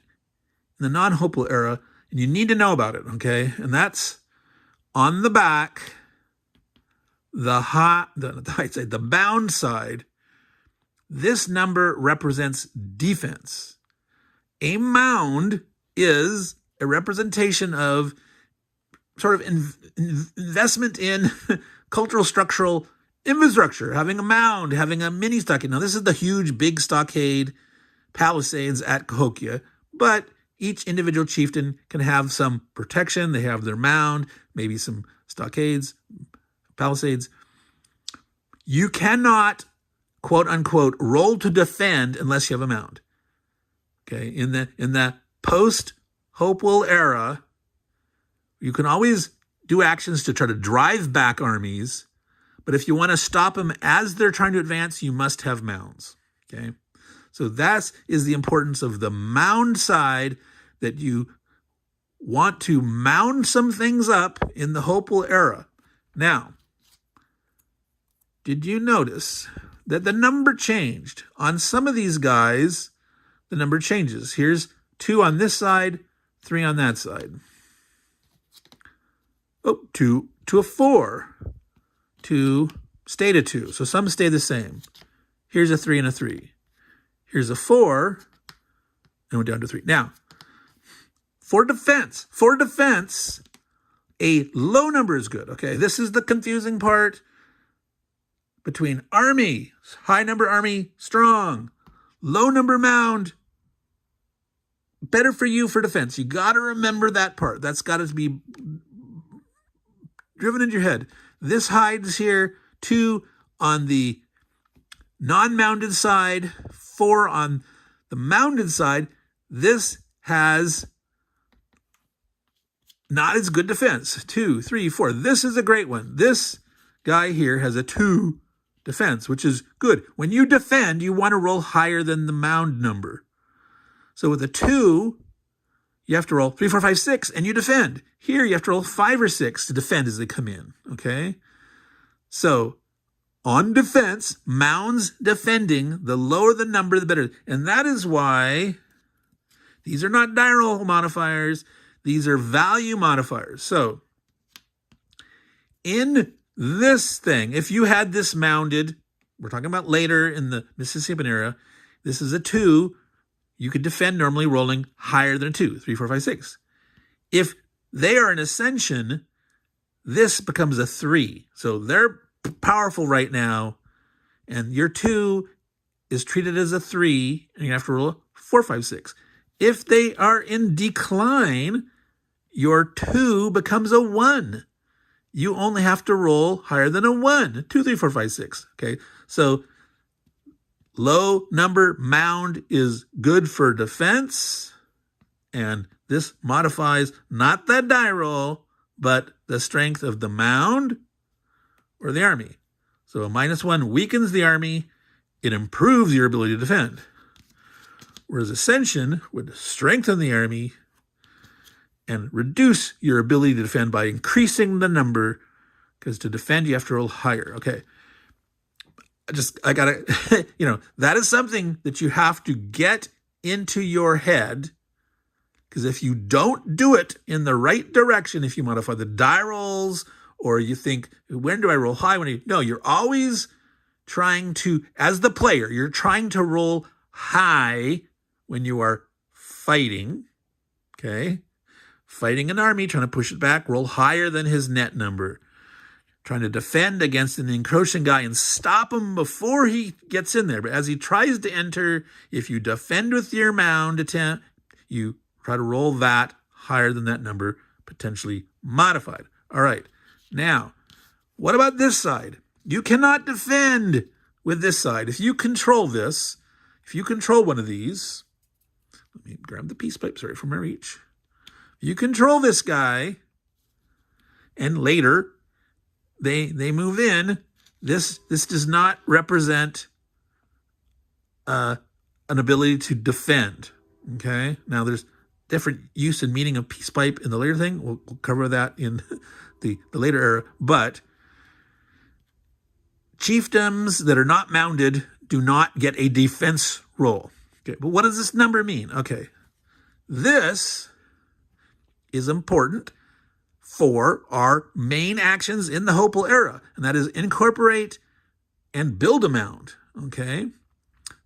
in the non-Hopewell era, and you need to know about it, okay? And that's on the back, the bound side. This number represents defense. A mound is a representation of sort of investment in cultural structural infrastructure, having a mound, having a mini stockade. Now, this is the huge, big stockade palisades at Cahokia, but each individual chieftain can have some protection. They have their mound, maybe some stockades, palisades. You cannot, quote unquote, roll to defend unless you have a mound. Okay, in the post-Hopewell era, you can always do actions to try to drive back armies, but if you want to stop them as they're trying to advance, you must have mounds. Okay, so that is the importance of the mound side, that you want to mound some things up in the Hopewell era. Now, did you notice that the number changed? On some of these guys, the number changes. Here's 2 on this side, 3 on that side. Oh, 2 to a 4. 2 stayed a 2. So some stay the same. Here's a 3 and a 3. Here's a 4, and we're down to 3. Now, for defense, a low number is good. Okay, this is the confusing part between army, high number army, strong, low number mound, better for you for defense. You got to remember that part. That's got to be driven into your head. This hides here, 2 on the non-mounded side, 4 on the mounded side. This has not as good defense. 2, 3, 4. This is a great one. This guy here has a 2 defense, which is good. When you defend, you want to roll higher than the mound number. So with a 2, you have to roll 3, 4, 5, 6, and you defend. Here, you have to roll 5 or 6 to defend as they come in, okay? So on defense, mounds defending, the lower the number, the better. And that is why these are not die roll modifiers. These are value modifiers. So in this thing, if you had this mounded, we're talking about later in the Mississippian era, this is a 2, you could defend normally rolling higher than a 2, 3, 4, 5, 6. If they are in ascension, this becomes a 3. So they're powerful right now, and your 2 is treated as a 3, and you have to roll 4, 5, 6. If they are in decline, your 2 becomes a 1. You only have to roll higher than a 1, 2, 3, 4, 5, 6. Okay, so low number mound is good for defense, and this modifies not the die roll, but the strength of the mound or the army. So a -1 weakens the army. It improves your ability to defend. Whereas ascension would strengthen the army and reduce your ability to defend by increasing the number, because to defend, you have to roll higher. Okay. I gotta, that is something that you have to get into your head, because if you don't do it in the right direction, if you modify the die rolls, or you think, when do I roll high? No, you're always trying to, as the player, you're trying to roll high when you are fighting, okay? Fighting an army, trying to push it back, roll higher than his net number. Trying to defend against an encroaching guy and stop him before he gets in there. But as he tries to enter, if you defend with your mound attempt, you try to roll that higher than that number, potentially modified. All right. Now, what about this side? You cannot defend with this side. If you control this, if you control one of these, let me grab the peace pipe, sorry for my reach. You control this guy, and later they move in. This does not represent an ability to defend. Okay. Now there's different use and meaning of peace pipe in the later thing. We'll cover that in the later era. But chiefdoms that are not mounded do not get a defense roll. Okay, but what does this number mean? Okay, this is important for our main actions in the Hopewell era, and that is incorporate and build a mound. Okay,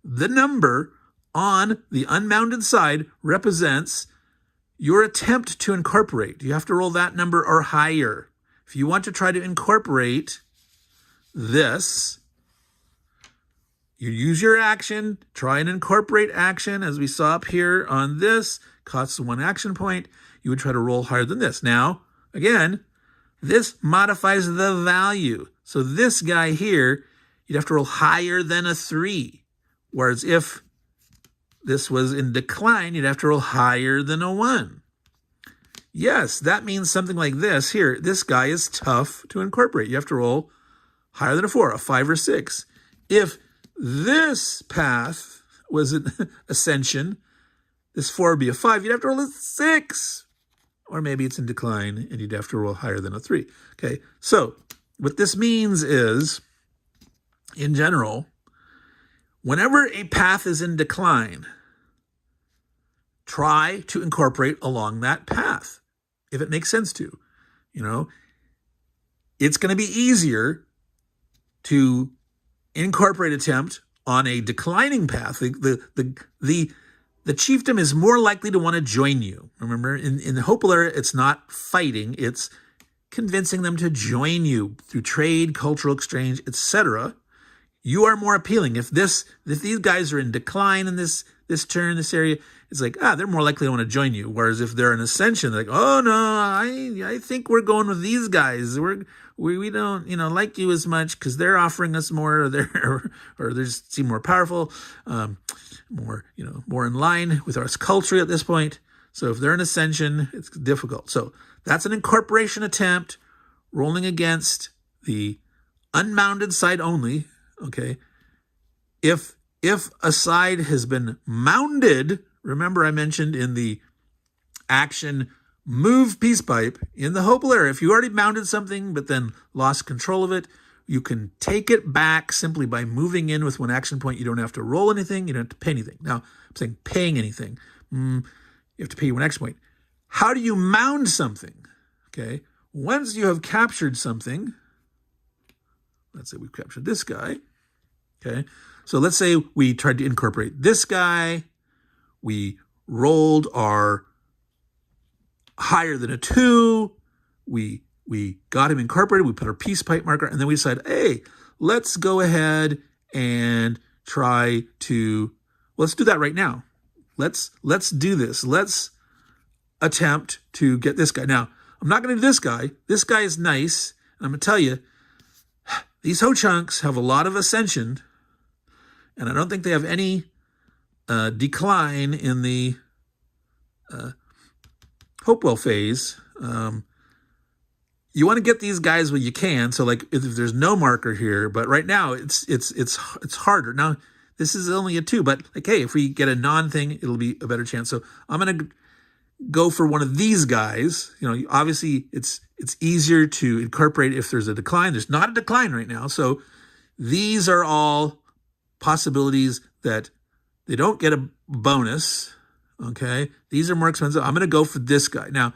the number on the unmounded side represents your attempt to incorporate. You have to roll that number or higher. If you want to try to incorporate this, you use your action, try and incorporate action, as we saw up here on this, costs 1 action point. You would try to roll higher than this. Now, again, this modifies the value. So this guy here, you'd have to roll higher than a 3. Whereas if this was in decline, you'd have to roll higher than a 1. Yes, that means something like this here. This guy is tough to incorporate. You have to roll higher than a 4, a 5 or 6. If this path was an ascension, this 4 would be a 5. You'd have to roll a 6. Or maybe it's in decline and you'd have to roll higher than a 3. Okay, so what this means is, in general, whenever a path is in decline, try to incorporate along that path, if it makes sense to. You know, it's going to be easier to incorporate attempt on a declining path. The chiefdom is more likely to want to join you. Remember, in the Hopewell era, it's not fighting, it's convincing them to join you through trade, cultural exchange, etc. You are more appealing. If these guys are in decline in this turn, this area, it's like, they're more likely to want to join you. Whereas if they're in ascension, they're like, oh no, I think we're going with these guys. We don't, like you as much because they're offering us more, or they just seem more powerful, more in line with our culture at this point. So if they're in ascension, it's difficult. So that's an incorporation attempt, rolling against the unmounded side only. Okay, if a side has been mounded, remember I mentioned in the action move peace pipe in the Hopewell era, if you already mounded something but then lost control of it, you can take it back simply by moving in with 1 action point. You don't have to roll anything. You don't have to pay anything. Now, I'm saying paying anything. You have to pay 1 action point. How do you mound something? Okay, once you have captured something, let's say we've captured this guy. Okay, so let's say we tried to incorporate this guy. We rolled our higher than a 2. We got him incorporated. We put our peace pipe marker, and then we decided, hey, let's go ahead and try to, let's do that right now. Let's do this. Let's attempt to get this guy. Now, I'm not going to do this guy. This guy is nice, and I'm going to tell you, these Ho-Chunks have a lot of ascension, and I don't think they have any decline in the Hopewell phase. You want to get these guys when you can. So like if there's no marker here, but right now it's harder. Now this is only a 2, but like, hey, if we get a non-thing, it'll be a better chance. So I'm going to go for one of these guys. Obviously it's easier to incorporate if there's a decline. There's not a decline right now. So these are all possibilities that they don't get a bonus. Okay, these are more expensive. I'm going to go for this guy. Now,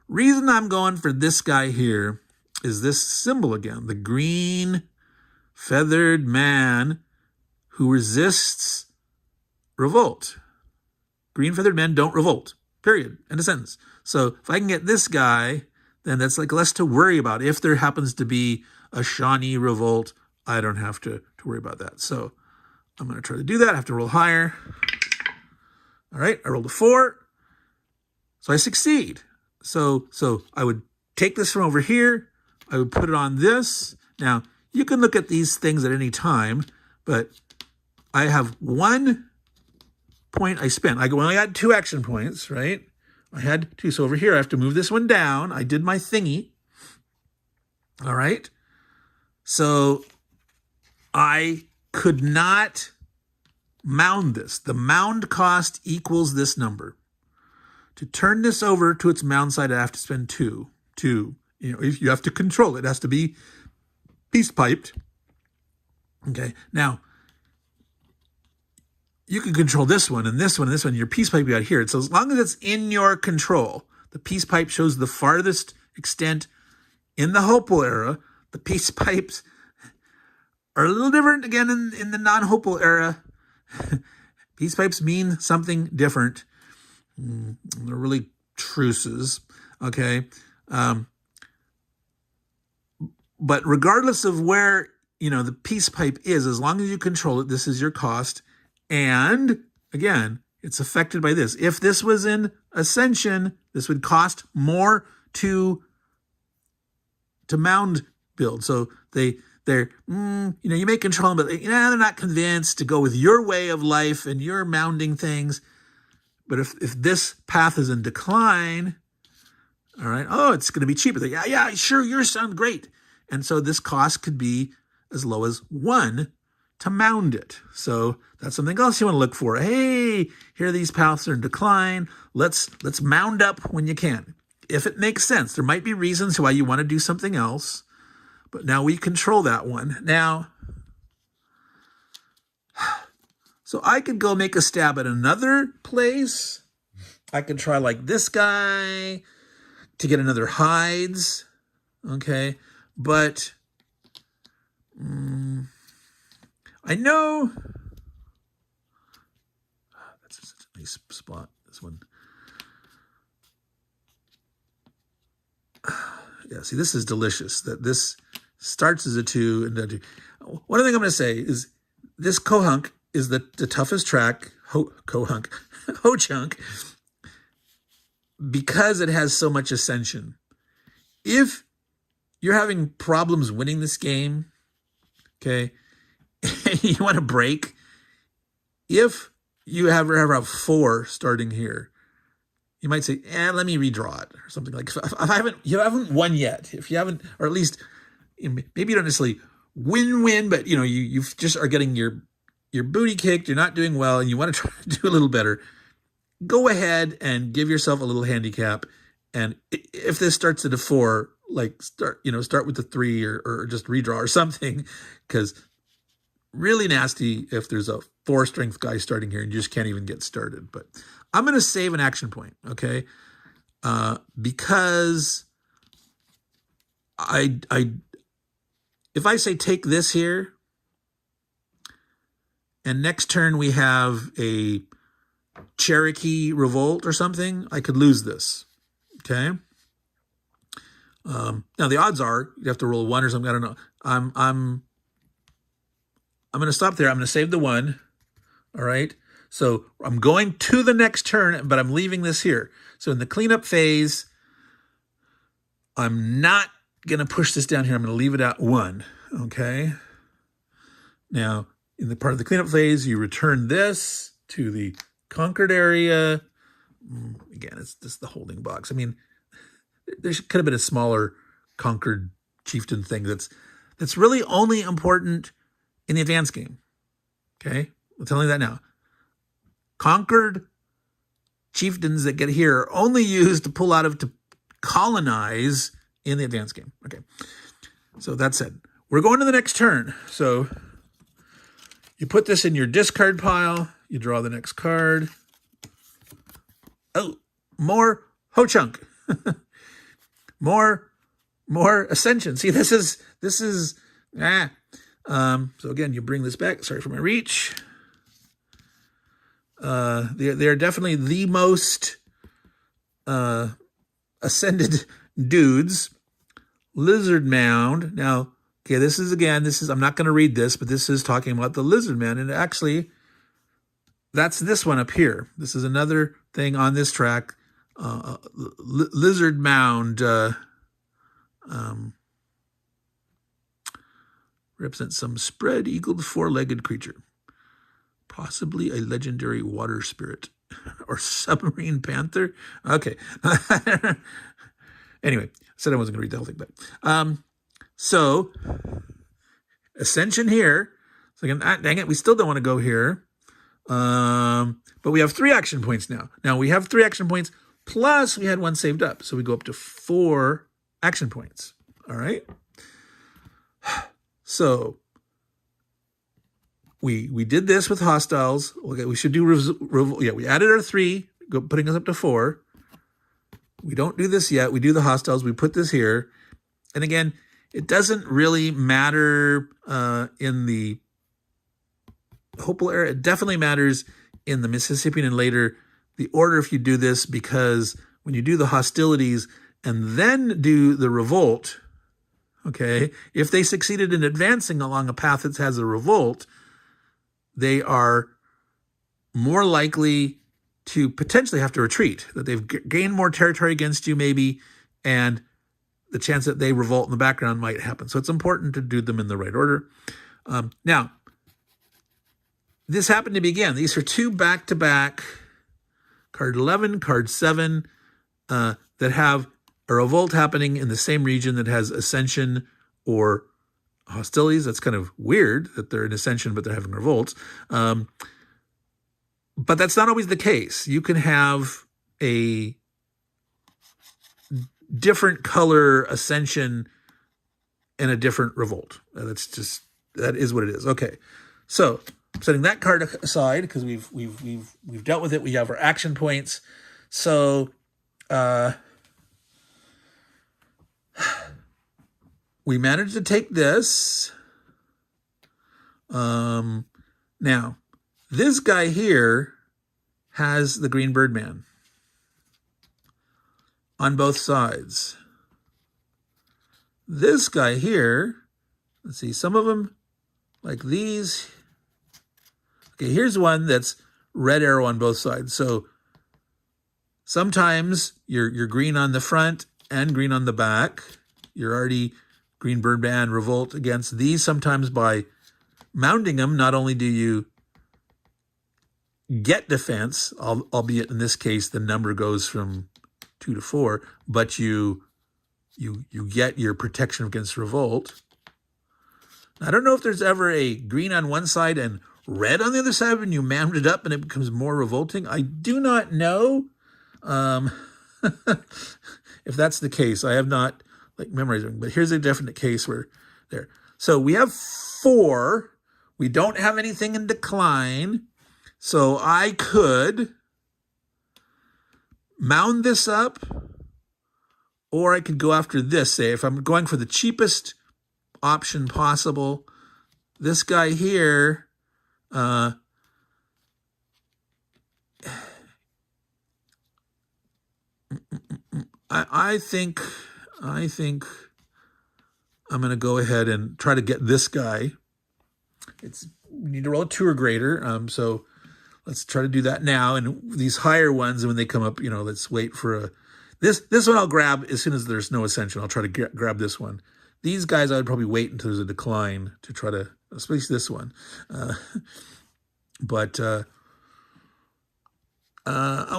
reason I'm going for this guy here is this symbol again, the green feathered man who resists revolt. Green feathered men don't revolt, period, end of sentence. So if I can get this guy, then that's like less to worry about. If there happens to be a Shawnee revolt, I don't have to worry about that. So I'm going to try to do that. I have to roll higher. All right, I rolled a 4, so I succeed. So I would take this from over here, I would put it on this. Now, you can look at these things at any time, but I have 1 point I spent. I only had 2 action points, right? I had 2, so over here I have to move this one down. I did my thingy, all right? So I could not mound this. The mound cost equals this number. to turn this over to its mound side, I have to spend 2. You have to control it. It has to be piece piped. Okay, now you can control this one and this one and this one. Your piece pipe you got here. So as long as it's in your control, the piece pipe shows the farthest extent in the Hopewell era. The piece pipes are a little different again in the non-Hopewell era. Piece pipes mean something different. They're really truces, okay? But regardless of where, the piece pipe is, as long as you control it, this is your cost. And again, it's affected by this. If this was in Ascension, this would cost more to mound build. So they're you may control them, but they're not convinced to go with your way of life and your mounding things. But if this path is in decline, all right, it's going to be cheaper. Yeah, sure, yours sound great. And so this cost could be as low as 1 to mound it. So that's something else you want to look for. Hey, here these paths are in decline. Let's mound up when you can. If it makes sense, there might be reasons why you want to do something else, but now we control that one. Now, so I could go make a stab at another place. I could try like this guy to get another hides, okay? But I know that's such a nice spot, this one. Yeah, see, this is delicious. That this starts as a 2 and a 2. One thing I'm going to say is this Ho-Chunk is the toughest track, Ho-Chunk, because it has so much ascension. If you're having problems winning this game, okay, you want to break, if you ever have 4 starting here, you might say, let me redraw it or something like. You haven't won yet. If you haven't, or at least maybe you don't necessarily win, but you just are getting your booty kicked. You're not doing well, and you want to try to do a little better. Go ahead and give yourself a little handicap. And if this starts at a 4, like start with the 3 or just redraw or something, because really nasty if there's a 4 strength guy starting here and you just can't even get started. But I'm going to save an action point, okay? Because if I say take this here, and next turn we have a Cherokee Revolt or something, I could lose this, okay? Now the odds are you have to roll 1 or something. I don't know. I'm going to stop there. I'm going to save the 1. All right. So I'm going to the next turn, but I'm leaving this here. So in the cleanup phase, I'm not going to push this down here. I'm going to leave it at 1. Okay. Now, in the part of the cleanup phase, you return this to the conquered area. Again, it's just the holding box. I mean, there could have been a smaller conquered chieftain thing that's really only important in the advanced game. Okay? I'm telling you that now. Conquered chieftains that get here are only used to pull out of to colonize in the advanced game. Okay. So that's it. We're going to the next turn. So you put this in your discard pile. You draw the next card. Oh, more Ho-Chunk. more ascension. See, this is so again, you bring this back. Sorry for my reach. They're definitely the most ascended dudes. Lizard Mound. Now, okay, I'm not going to read this, but this is talking about the Lizard Man. And actually, that's this one up here. This is another thing on this track. Lizard Mound represents some spread-eagled 4-legged creature. Possibly a legendary water spirit or submarine panther. Okay. Anyway, I said I wasn't going to read the whole thing, but so ascension here. So again, dang it, we still don't want to go here. But we have 3 action points now. Now we have 3 action points. plus we had one saved up. So we go up to 4 action points. All right. So we did this with hostiles. Okay, we should do, we added our 3, putting us up to 4. We don't do this yet. We do the hostiles. We put this here. And again, it doesn't really matter in the Hopewell Era. It definitely matters in the Mississippian and later, the order if you do this, because when you do the hostilities and then do the revolt, okay, if they succeeded in advancing along a path that has a revolt, they are more likely to potentially have to retreat, that they've gained more territory against you maybe, and the chance that they revolt in the background might happen. So it's important to do them in the right order. Now, this happened to be, again, these are 2 back-to-back, card 11, card 7, that have a revolt happening in the same region that has ascension or hostilities. That's kind of weird that they're in ascension, but they're having revolts. But that's not always the case. You can have a different color ascension and a different revolt. That is what it is. Okay, so I'm setting that card aside because we've dealt with it. We have our action points. So we managed to take this. Now, this guy here has the Green Birdman on both sides. This guy here, let's see, some of them like these. Okay, here's one that's red arrow on both sides. So sometimes you're green on the front and green on the back. You're already Green Birdman revolt against these. Sometimes by mounding them, not only do you get defense, albeit in this case the number goes from 2 to 4, but you get your protection against revolt. I don't know if there's ever a green on one side and red on the other side when you mound it up and it becomes more revolting. I do not know if that's the case. I have not memorized it, but here's a definite case where there. So we have 4. We don't have anything in decline. So I could mound this up, or I could go after this. Say, if I'm going for the cheapest option possible, this guy here, I think I'm going to go ahead and try to get this guy. We need to roll a 2 or greater. So let's try to do that now. And these higher ones, when they come up, let's wait for this one I'll grab as soon as there's no ascension. I'll try to grab this one. These guys, I would probably wait until there's a decline to try to, especially this one. But I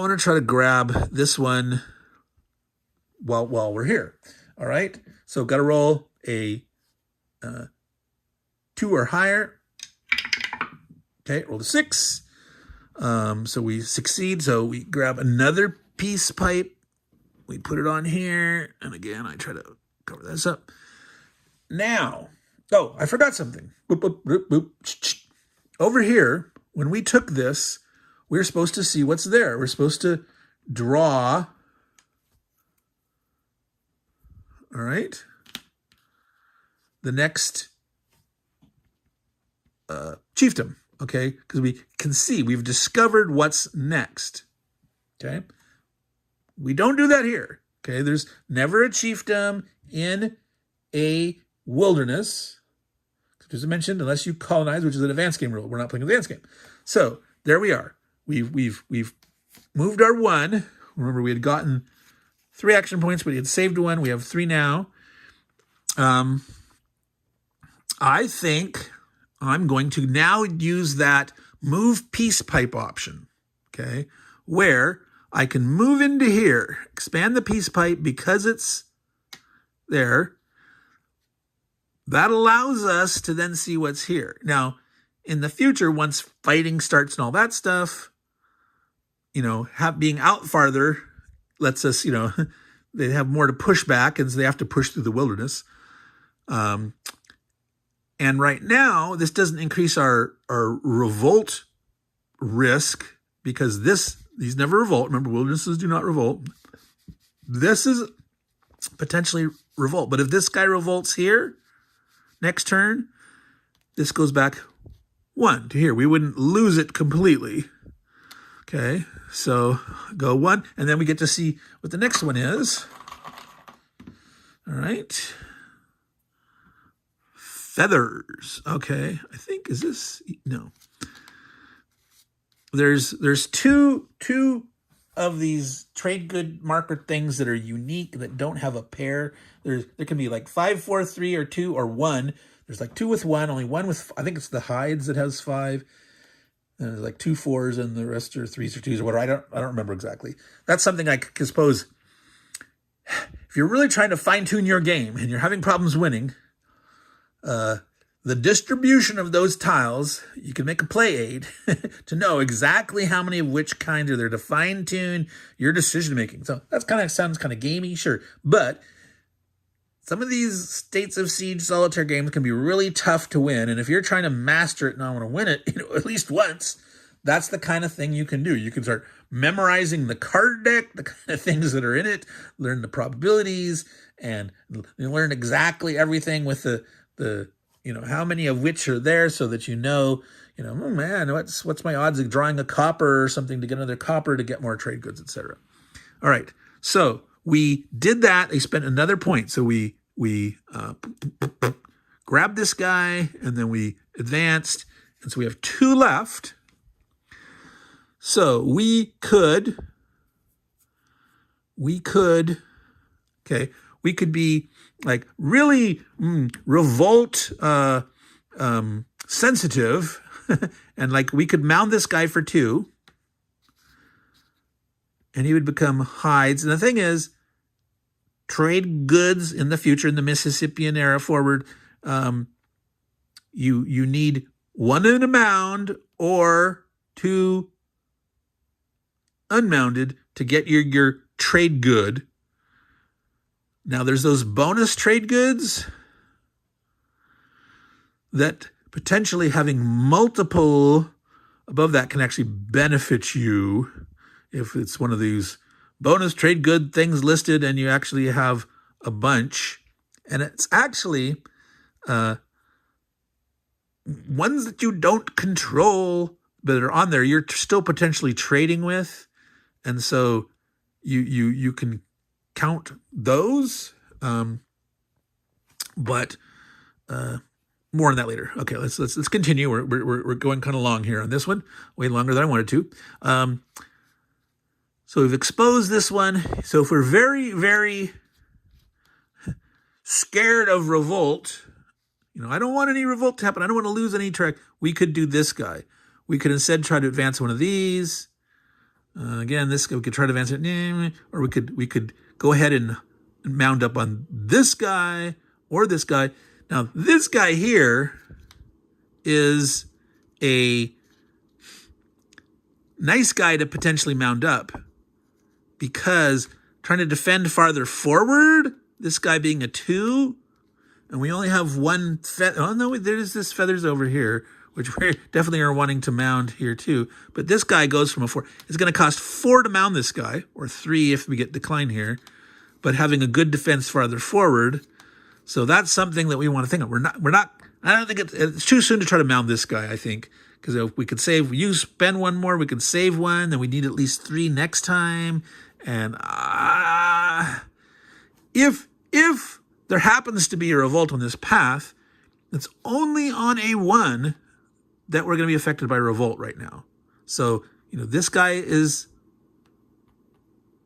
want to try to grab this one while we're here. All right. So got to roll a 2 or higher. Okay, roll a 6. So we succeed. So we grab another peace pipe. We put it on here. And again, I try to cover this up. Now, I forgot something. Boop, boop, boop, boop. Over here, when we took this, we're supposed to see what's there. We're supposed to draw. All right. The next chiefdom. Okay, because we can see we've discovered what's next. Okay, we don't do that here. Okay, there's never a chiefdom in a wilderness, as I mentioned, unless you colonize, which is an advanced game rule. We're not playing an advanced game. So there we are. We've moved our 1. Remember, we had gotten 3 action points, but we had saved 1. We have 3 now. I think I'm going to now use that move peace pipe option, okay, where I can move into here, expand the peace pipe because it's there. That allows us to then see what's here. Now, in the future, once fighting starts and all that stuff, being out farther lets us, they have more to push back, and so they have to push through the wilderness. And right now, this doesn't increase our revolt risk, because these never revolt. Remember, wildernesses do not revolt. This is potentially revolt. But if this guy revolts here, next turn, this goes back 1 to here. We wouldn't lose it completely. Okay, so go 1, and then we get to see what the next one is. All right. Feathers. Okay, I think, is this, no. There's two of these trade good marker things that are unique, that don't have a pair. There can be like 5, 4, 3, or 2, or 1. There's like 2 with 1, only 1 with, I think it's the hides that has 5. And there's like 2 4s, and the rest are 3s or 2s or whatever. I don't remember exactly. That's something I suppose, if you're really trying to fine tune your game and you're having problems winning, the distribution of those tiles, you can make a play aid to know exactly how many of which kind are there, to fine tune your decision making. So that sounds kind of gamey, sure, but some of these States of Siege solitaire games can be really tough to win, and if you're trying to master it and I want to win it, at least once, that's the kind of thing you can do. You can start memorizing the card deck, the kind of things that are in it, learn the probabilities, and learn exactly everything with the how many of which are there, so that oh man, what's my odds of drawing a copper or something to get another copper to get more trade goods, etc. All right, so we did that. They spent another point. So we grabbed this guy, and then we advanced, and so we have 2 left. So we could be like really revolt sensitive, and like we could mound this guy for 2, and he would become hides. And the thing is, trade goods in the future, in the Mississippian era forward, you need 1 in a mound or 2 unmounded to get your trade good. Now, there's those bonus trade goods that potentially having multiple above that can actually benefit you if it's one of these bonus trade good things listed and you actually have a bunch. And it's actually ones that you don't control but are on there, you're still potentially trading with. And so you can count those, but more on that later. Okay, let's continue. We're going kind of long here on this one, way longer than I wanted to. So we've exposed this one. So if we're very, very scared of revolt, I don't want any revolt to happen, I don't want to lose any track, we could do this guy. We could instead try to advance one of these. Again, this guy, we could try to advance it, or we could go ahead and mound up on this guy or this guy. Now, this guy here is a nice guy to potentially mound up, because trying to defend farther forward, this guy being a 2, and we only have 1 feather. Oh, no, there's this feathers over here, which we definitely are wanting to mound here too. But this guy goes from a 4. It's going to cost 4 to mound this guy, or 3 if we get decline here, but having a good defense farther forward. So that's something that we want to think of. We're not, I don't think it's too soon to try to mound this guy, I think, because if we could save, you spend 1 more, we could save 1, then we need at least 3 next time. And if there happens to be a revolt on this path, it's only on a 1 that we're going to be affected by revolt right now. So, this guy is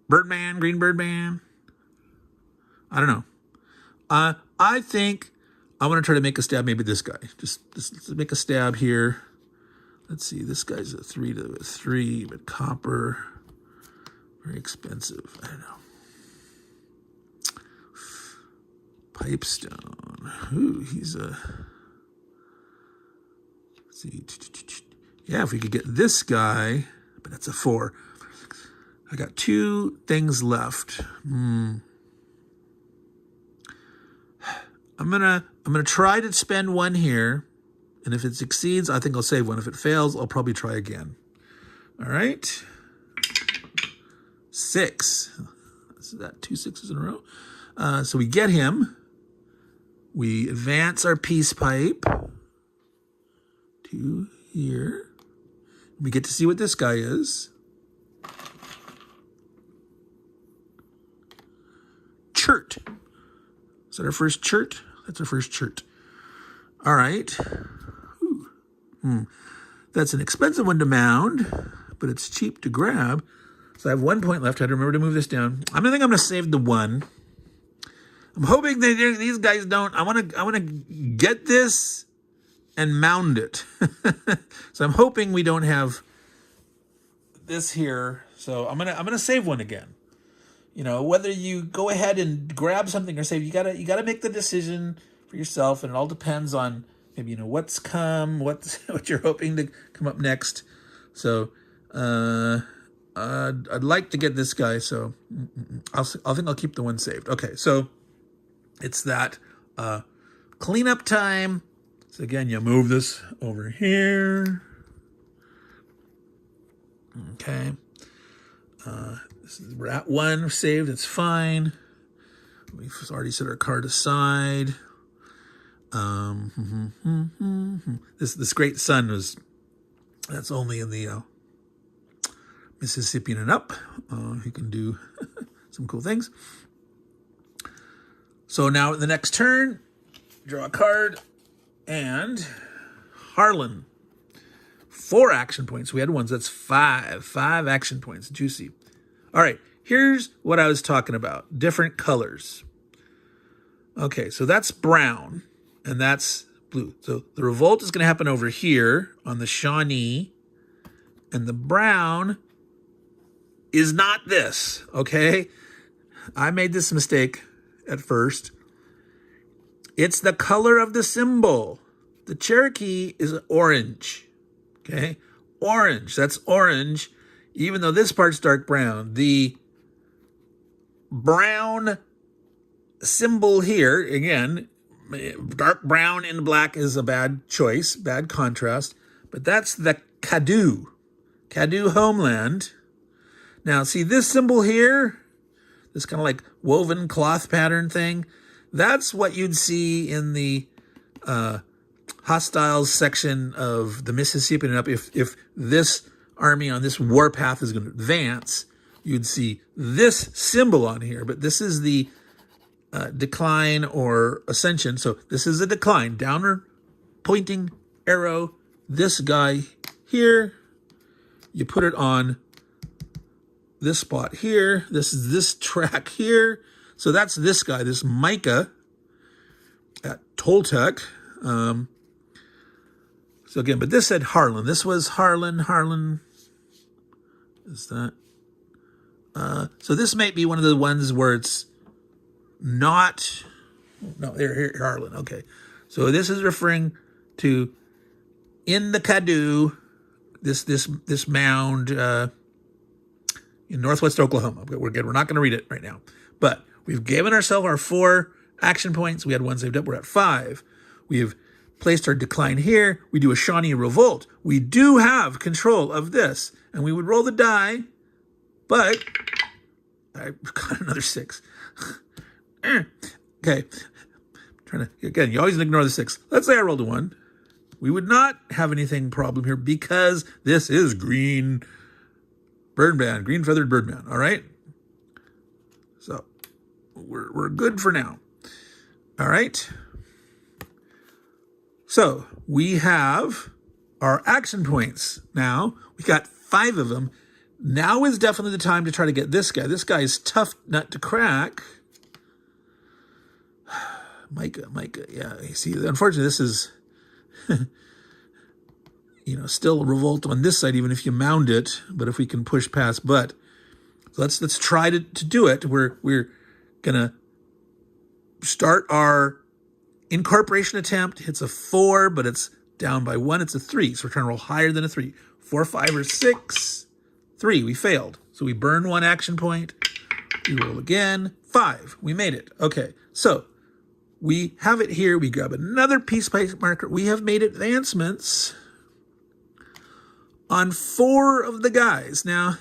Birdman, Green Birdman. I don't know. I think I want to try to make a stab, maybe this guy. Just make a stab here. Let's see, this guy's a 3 to a 3, but copper, very expensive. I don't know. Pipestone. Ooh, he's a... Let's see. Yeah, if we could get this guy, but that's a 4. I got 2 things left. I'm gonna try to spend 1 here, and if it succeeds, I think I'll save 1. If it fails, I'll probably try again. All right. 6. Is that 2 6s in a row? So we get him. We advance our peace pipe to here. We get to see what this guy is. Chert. Is that our first chert? That's our first chert. All right. That's an expensive one to mound, but it's cheap to grab. So I have 1 point left. I had to remember to move this down. I think I'm going to save the 1. I'm hoping that these guys don't. I want to get this and mound it. So I'm hoping we don't have this here. So I'm gonna save 1 again. You know, whether you go ahead and grab something or save, you gotta make the decision for yourself, and it all depends on maybe what's come, what you're hoping to come up next. So I'd like to get this guy. So I think I'll keep the 1 saved. Okay, so it's that cleanup time. So again, you move this over here. Okay. We're at 1 saved. It's fine. We've already set our card aside. This great sun that's only in the Mississippian and up. You can do some cool things. So now the next turn, draw a card, and Harlan. 4 action points. We had 1, so that's 5. 5 action points. Juicy. All right, here's what I was talking about. Different colors. Okay, so that's brown, and that's blue. So the revolt is going to happen over here on the Shawnee, and the brown is not this, okay? I made this mistake at first. It's the color of the symbol. The Cherokee is orange, okay? Orange, that's orange, even though this part's dark brown. The brown symbol here, again, dark brown and black is a bad choice, bad contrast, but that's the Caddo homeland. Now, see this symbol here, this kind of like woven cloth pattern thing, that's what you'd see in the hostiles section of the Mississippi and up. If this army on this warpath is going to advance, you'd see this symbol on here, but this is the decline or ascension. So this is a decline, downward pointing arrow. This guy here, you put it on this spot here. This is this track here. So that's this guy, this Micah at Toltec. So again, but this said Harlan. This was Harlan. Is that? So this might be one of the ones where it's not. No, here, Harlan. Okay. So this is referring to in the Caddo, this mound in northwest Oklahoma. We're not going to read it right now, but we've given ourselves our 4 action points. We had 1 saved up. We're at 5. We've placed our decline here. We do a Shawnee revolt. We do have control of this, and we would roll the die, but I got another 6. Okay. Again, you always ignore the 6. Let's say I rolled a 1. We would not have anything problem here because this is green birdman, green feathered birdman. All right. So we're good for now. All right. So we have our action points now. We got 5 of them. Now is definitely the time to try to get this guy. This guy is tough nut to crack. Micah, yeah. You see, unfortunately, this is, still a revolt on this side, even if you mound it. But if we can push past, but let's try to do it. We're gonna start our incorporation attempt. It's a 4, but it's down by 1. It's a 3, so we're trying to roll higher than a 3. 4, 5, or 6. 3, we failed. So we burn 1 action point. We roll again. 5, we made it. Okay, so we have it here. We grab another piece of marker. We have made advancements on 4 of the guys. Now,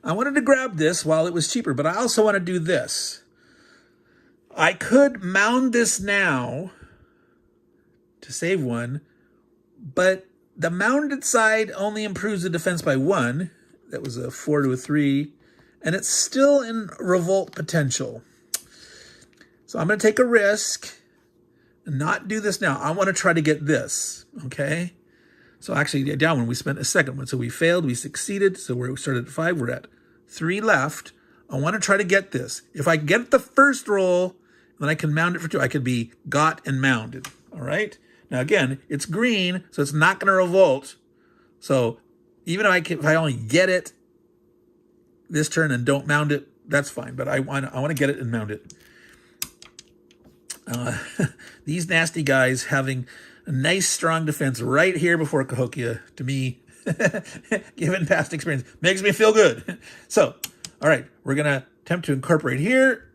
I wanted to grab this while it was cheaper, but I also want to do this. I could mound this now to save 1, but the mounded side only improves the defense by 1. That was a 4 to a 3, and it's still in revolt potential. So I'm going to take a risk and not do this now. I want to try to get this, okay? So actually, down one, we spent a second one. So we failed, we succeeded. So we started at 5, we're at 3 left. I want to try to get this. If I get the first roll, then I can mound it for 2. I could be got and mounded, all right? Now again, it's green, so it's not going to revolt. So even if I only get it this turn and don't mound it, that's fine. But I want to get it and mound it. These nasty guys having a nice, strong defense right here before Cahokia, to me, given past experience, makes me feel good. So, all right, we're going to attempt to incorporate here.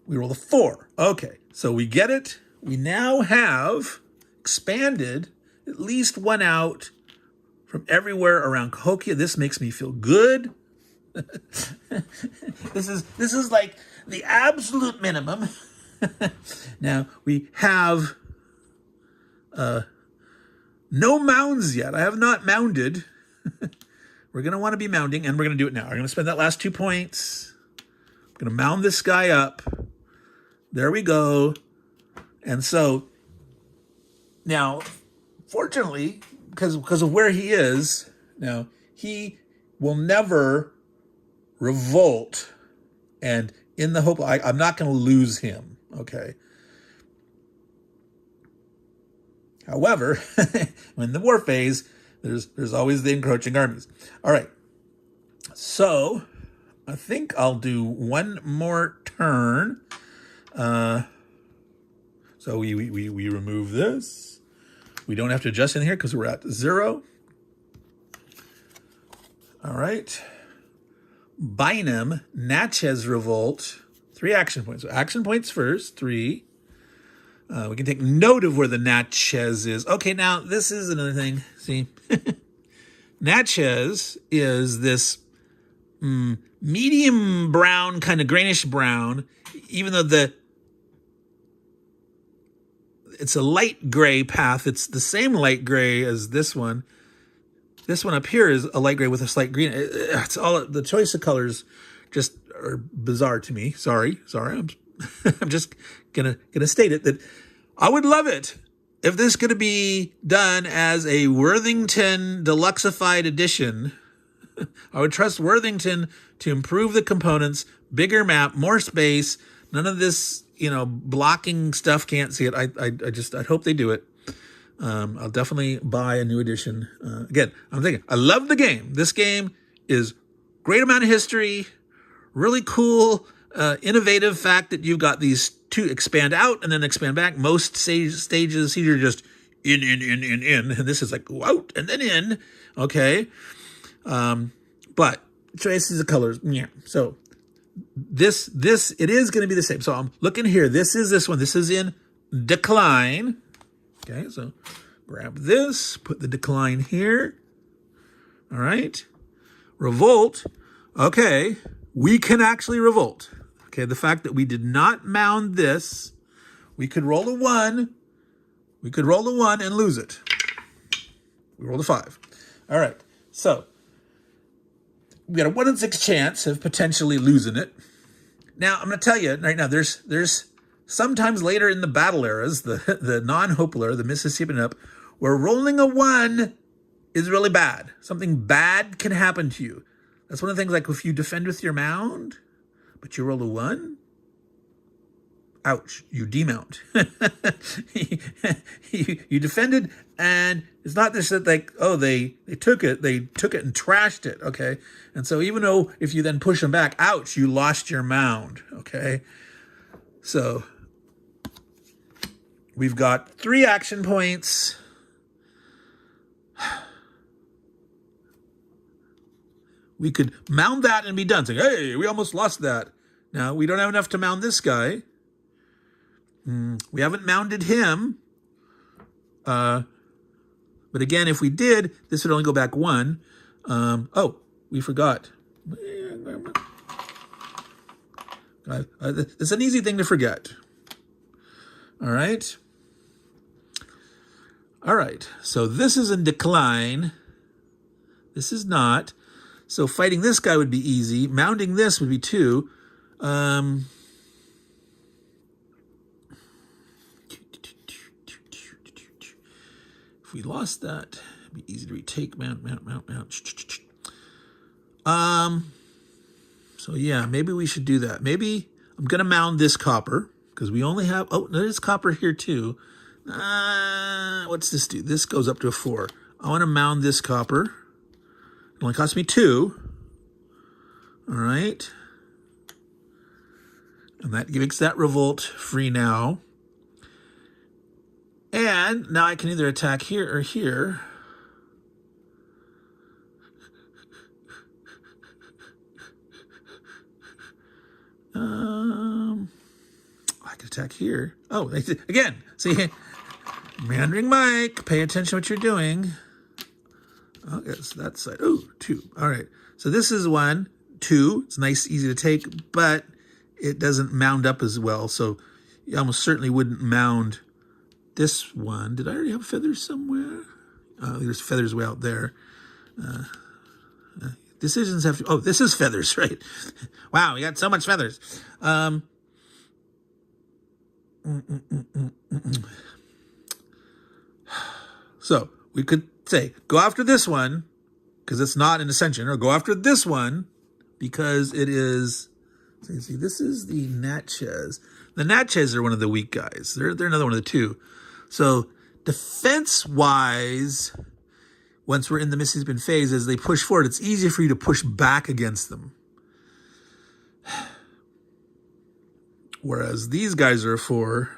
We roll a 4. Okay, so we get it. We now have expanded at least 1 out from everywhere around Cahokia. This makes me feel good. This is like the absolute minimum. Now we have no mounds yet. I have not mounded. We're going to want to be mounding, and we're going to do it now. We're going to spend that last 2 points. I'm going to mound this guy up. There we go. And so now, fortunately, because of where he is, now he will never revolt. And in the hope, I'm not going to lose him, okay? However, in the war phase, there's always the encroaching armies. All right, so I think I'll do 1 more turn. So we remove this. We don't have to adjust in here because we're at 0. All right. Bynum, Natchez Revolt, 3 action points. So action points first, 3. We can take note of where the Natchez is. Okay, now this is another thing. See, Natchez is this medium brown, kind of greenish brown, even though it's a light gray path. It's the same light gray as this one. This one up here is a light gray with a slight green. It's all the choice of colors just are bizarre to me. Sorry. I'm just gonna state it that I would love it if this could be done as a Worthington Deluxeified edition. I would trust Worthington to improve the components, bigger map, more space, none of this, blocking stuff, can't see it. I hope they do it. I'll definitely buy a new edition. Again, I'm thinking, I love the game. This game is great amount of history, really cool, innovative fact that you've got these 2 expand out and then expand back. Most stages here are just in, and this is like go out and then in. Okay. But choices of colors. Yeah. So this, it is going to be the same. So I'm looking here. This is this one. This is in decline. Okay. So grab this, put the decline here. All right. Revolt. Okay. We can actually revolt. Okay. The fact that we did not mound this, we could roll a 1. We could roll a 1 and lose it. We rolled a 5. All right. So we got a 1 in 6 chance of potentially losing it. Now, I'm going to tell you right now, there's sometimes later in the battle eras, the non-Hopewell Era, the Mississippi up, where rolling a 1 is really bad. Something bad can happen to you. That's one of the things, like if you defend with your mound, but you roll a 1, ouch, you demount. you defended, and it's not just that they took it and trashed it, okay? And so even though if you then push them back, ouch, you lost your mound, okay? So we've got 3 action points. we could mound that and be done. Saying, hey, we almost lost that. Now, we don't have enough to mound this guy. We haven't mounded him. But again, if we did, this would only go back 1. Oh, we forgot. It's an easy thing to forget. All right. All right. So this is in decline. This is not. So fighting this guy would be easy. Mounding this would be 2. If we lost that, it'd be easy to retake. Mount. So yeah, maybe we should do that. Maybe I'm going to mound this copper because we only have, oh, there's copper here too. What's this do? This goes up to a 4. I want to mound this copper. It only cost me 2. All right. And that makes that revolt free now. And now I can either attack here or here. I can attack here. Oh, again, see, Meandering Mike, pay attention to what you're doing. Oh, yes, that side. Oh, 2. All right. So this is 1, 2. It's nice, easy to take, but it doesn't mound up as well. So you almost certainly wouldn't mound this one. Did I already have feathers somewhere? There's feathers way out there. Decisions have to... Oh, this is feathers, right? Wow, we got so much feathers. So we could say, go after this one because it's not an ascension, or go after this one because it is... So you see, this is the Natchez. The Natchez are one of the weak guys. They're another one of the 2. So defense-wise, once we're in the Mississippi phase, as they push forward, it's easier for you to push back against them. Whereas these guys are a 4,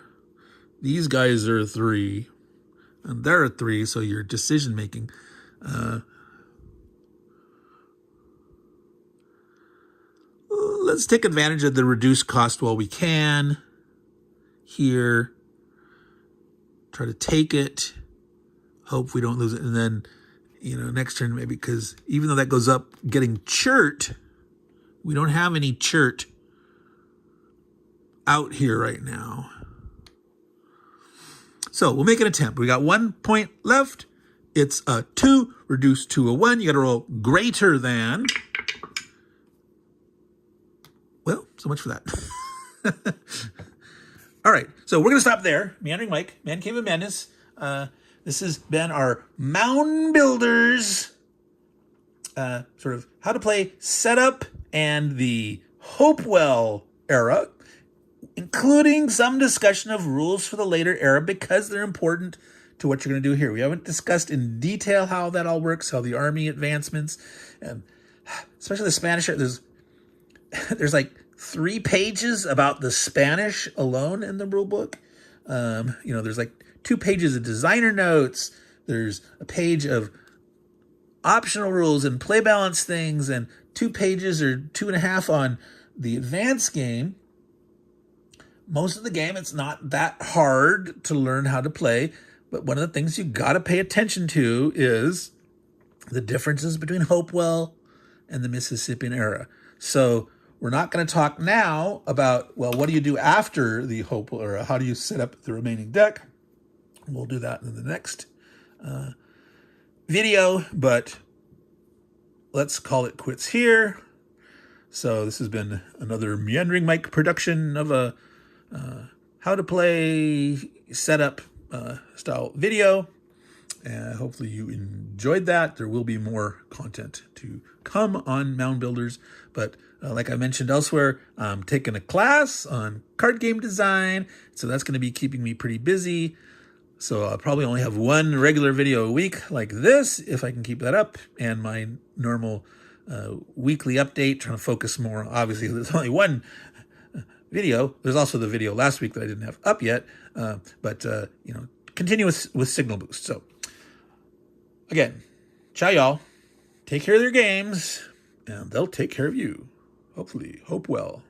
these guys are a 3, and they're a 3, so your decision-making. Let's take advantage of the reduced cost while we can. Here. Try to take it. Hope we don't lose it. And then, next turn maybe, because even though that goes up getting chert, we don't have any chert out here right now. So we'll make an attempt. We got 1 point left. It's a 2 reduced to a 1. You got to roll greater than. Well, so much for that. All right, so we're going to stop there. Meandering Mike, Man Cave of Madness. This has been our Mound Builders sort of how to play setup and the Hopewell era, including some discussion of rules for the later era because they're important to what you're going to do here. We haven't discussed in detail how that all works, how the army advancements, and especially the Spanish era. There's like 3 pages about the Spanish alone in the rule book. There's like 2 pages of designer notes. There's a page of optional rules and play balance things, and 2 pages or 2.5 on the advanced game. Most of the game, it's not that hard to learn how to play, but one of the things you got to pay attention to is the differences between Hopewell and the Mississippian era. So we're not going to talk now about, well, what do you do after the Hopewell era? How do you set up the remaining deck? We'll do that in the next video, but let's call it quits here. So this has been another Meandering Mike production of a how to play setup style video. And hopefully you enjoyed that. There will be more content to come on Mound Builders, but like I mentioned elsewhere, I'm taking a class on card game design, so that's going to be keeping me pretty busy. So I'll probably only have 1 regular video a week like this, if I can keep that up, and my normal weekly update, trying to focus more. Obviously, there's only 1 video. There's also the video last week that I didn't have up yet, but continue with Signal Boost. So again, ciao y'all. Take care of your games. and they'll take care of you. Hopefully, hope well.